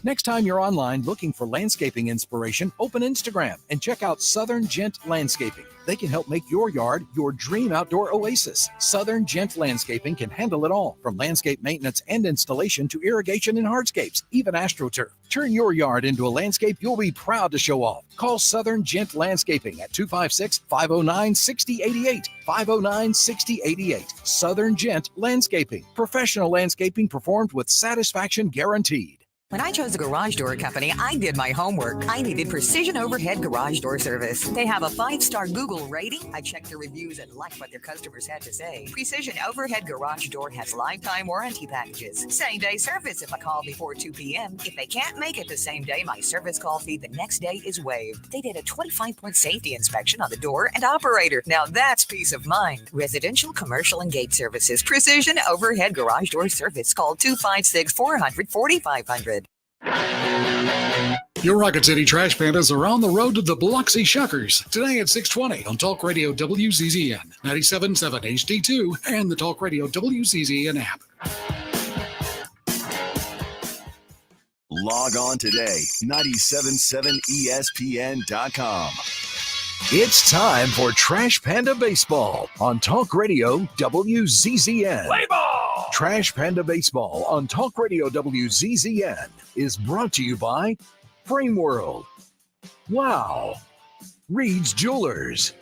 Next time you're online looking for landscaping inspiration, open Instagram and check out Southern Gent Landscaping. They can help make your yard your dream outdoor oasis. Southern Gent Landscaping can handle it all, from landscape maintenance and installation to irrigation and hardscapes, even AstroTurf. Turn your yard into a landscape you'll be proud to show off. Call Southern Gent Landscaping at 256-509-6088. 509-6088. Southern Gent Landscaping. Professional landscaping performed with satisfaction guaranteed. When I chose a garage door company, I did my homework. I needed Precision Overhead Garage Door Service. They have a 5-star Google rating. I checked the reviews and liked what their customers had to say. Precision Overhead Garage Door has lifetime warranty packages. Same-day service if I call before 2 p.m. If they can't make it the same day, my service call fee the next day is waived. They did a 25-point safety inspection on the door and operator. Now that's peace of mind. Residential, commercial, and gate services. Precision Overhead Garage Door Service. Call 256-400-4500. Your Rocket City Trash Pandas are on the road to the Biloxi Shuckers today at 6:20 on Talk Radio WZZN, 97.7 HD2, and the Talk Radio WZZN app. Log on today, 977ESPN.com. It's time for Trash Panda Baseball on Talk Radio WZZN. Play ball! Trash Panda Baseball on Talk Radio WZZN is brought to you by Frame World, Wow, Reed's Jewelers,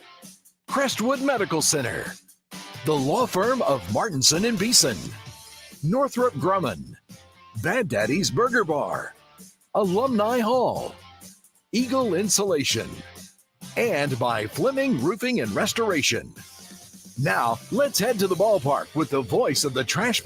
Crestwood Medical Center, the law firm of Martinson and Beeson, Northrop Grumman, Bad Daddy's Burger Bar, Alumni Hall, Eagle Insulation, and by Fleming Roofing and Restoration. Now, let's head to the ballpark with the voice of the Trash Pan.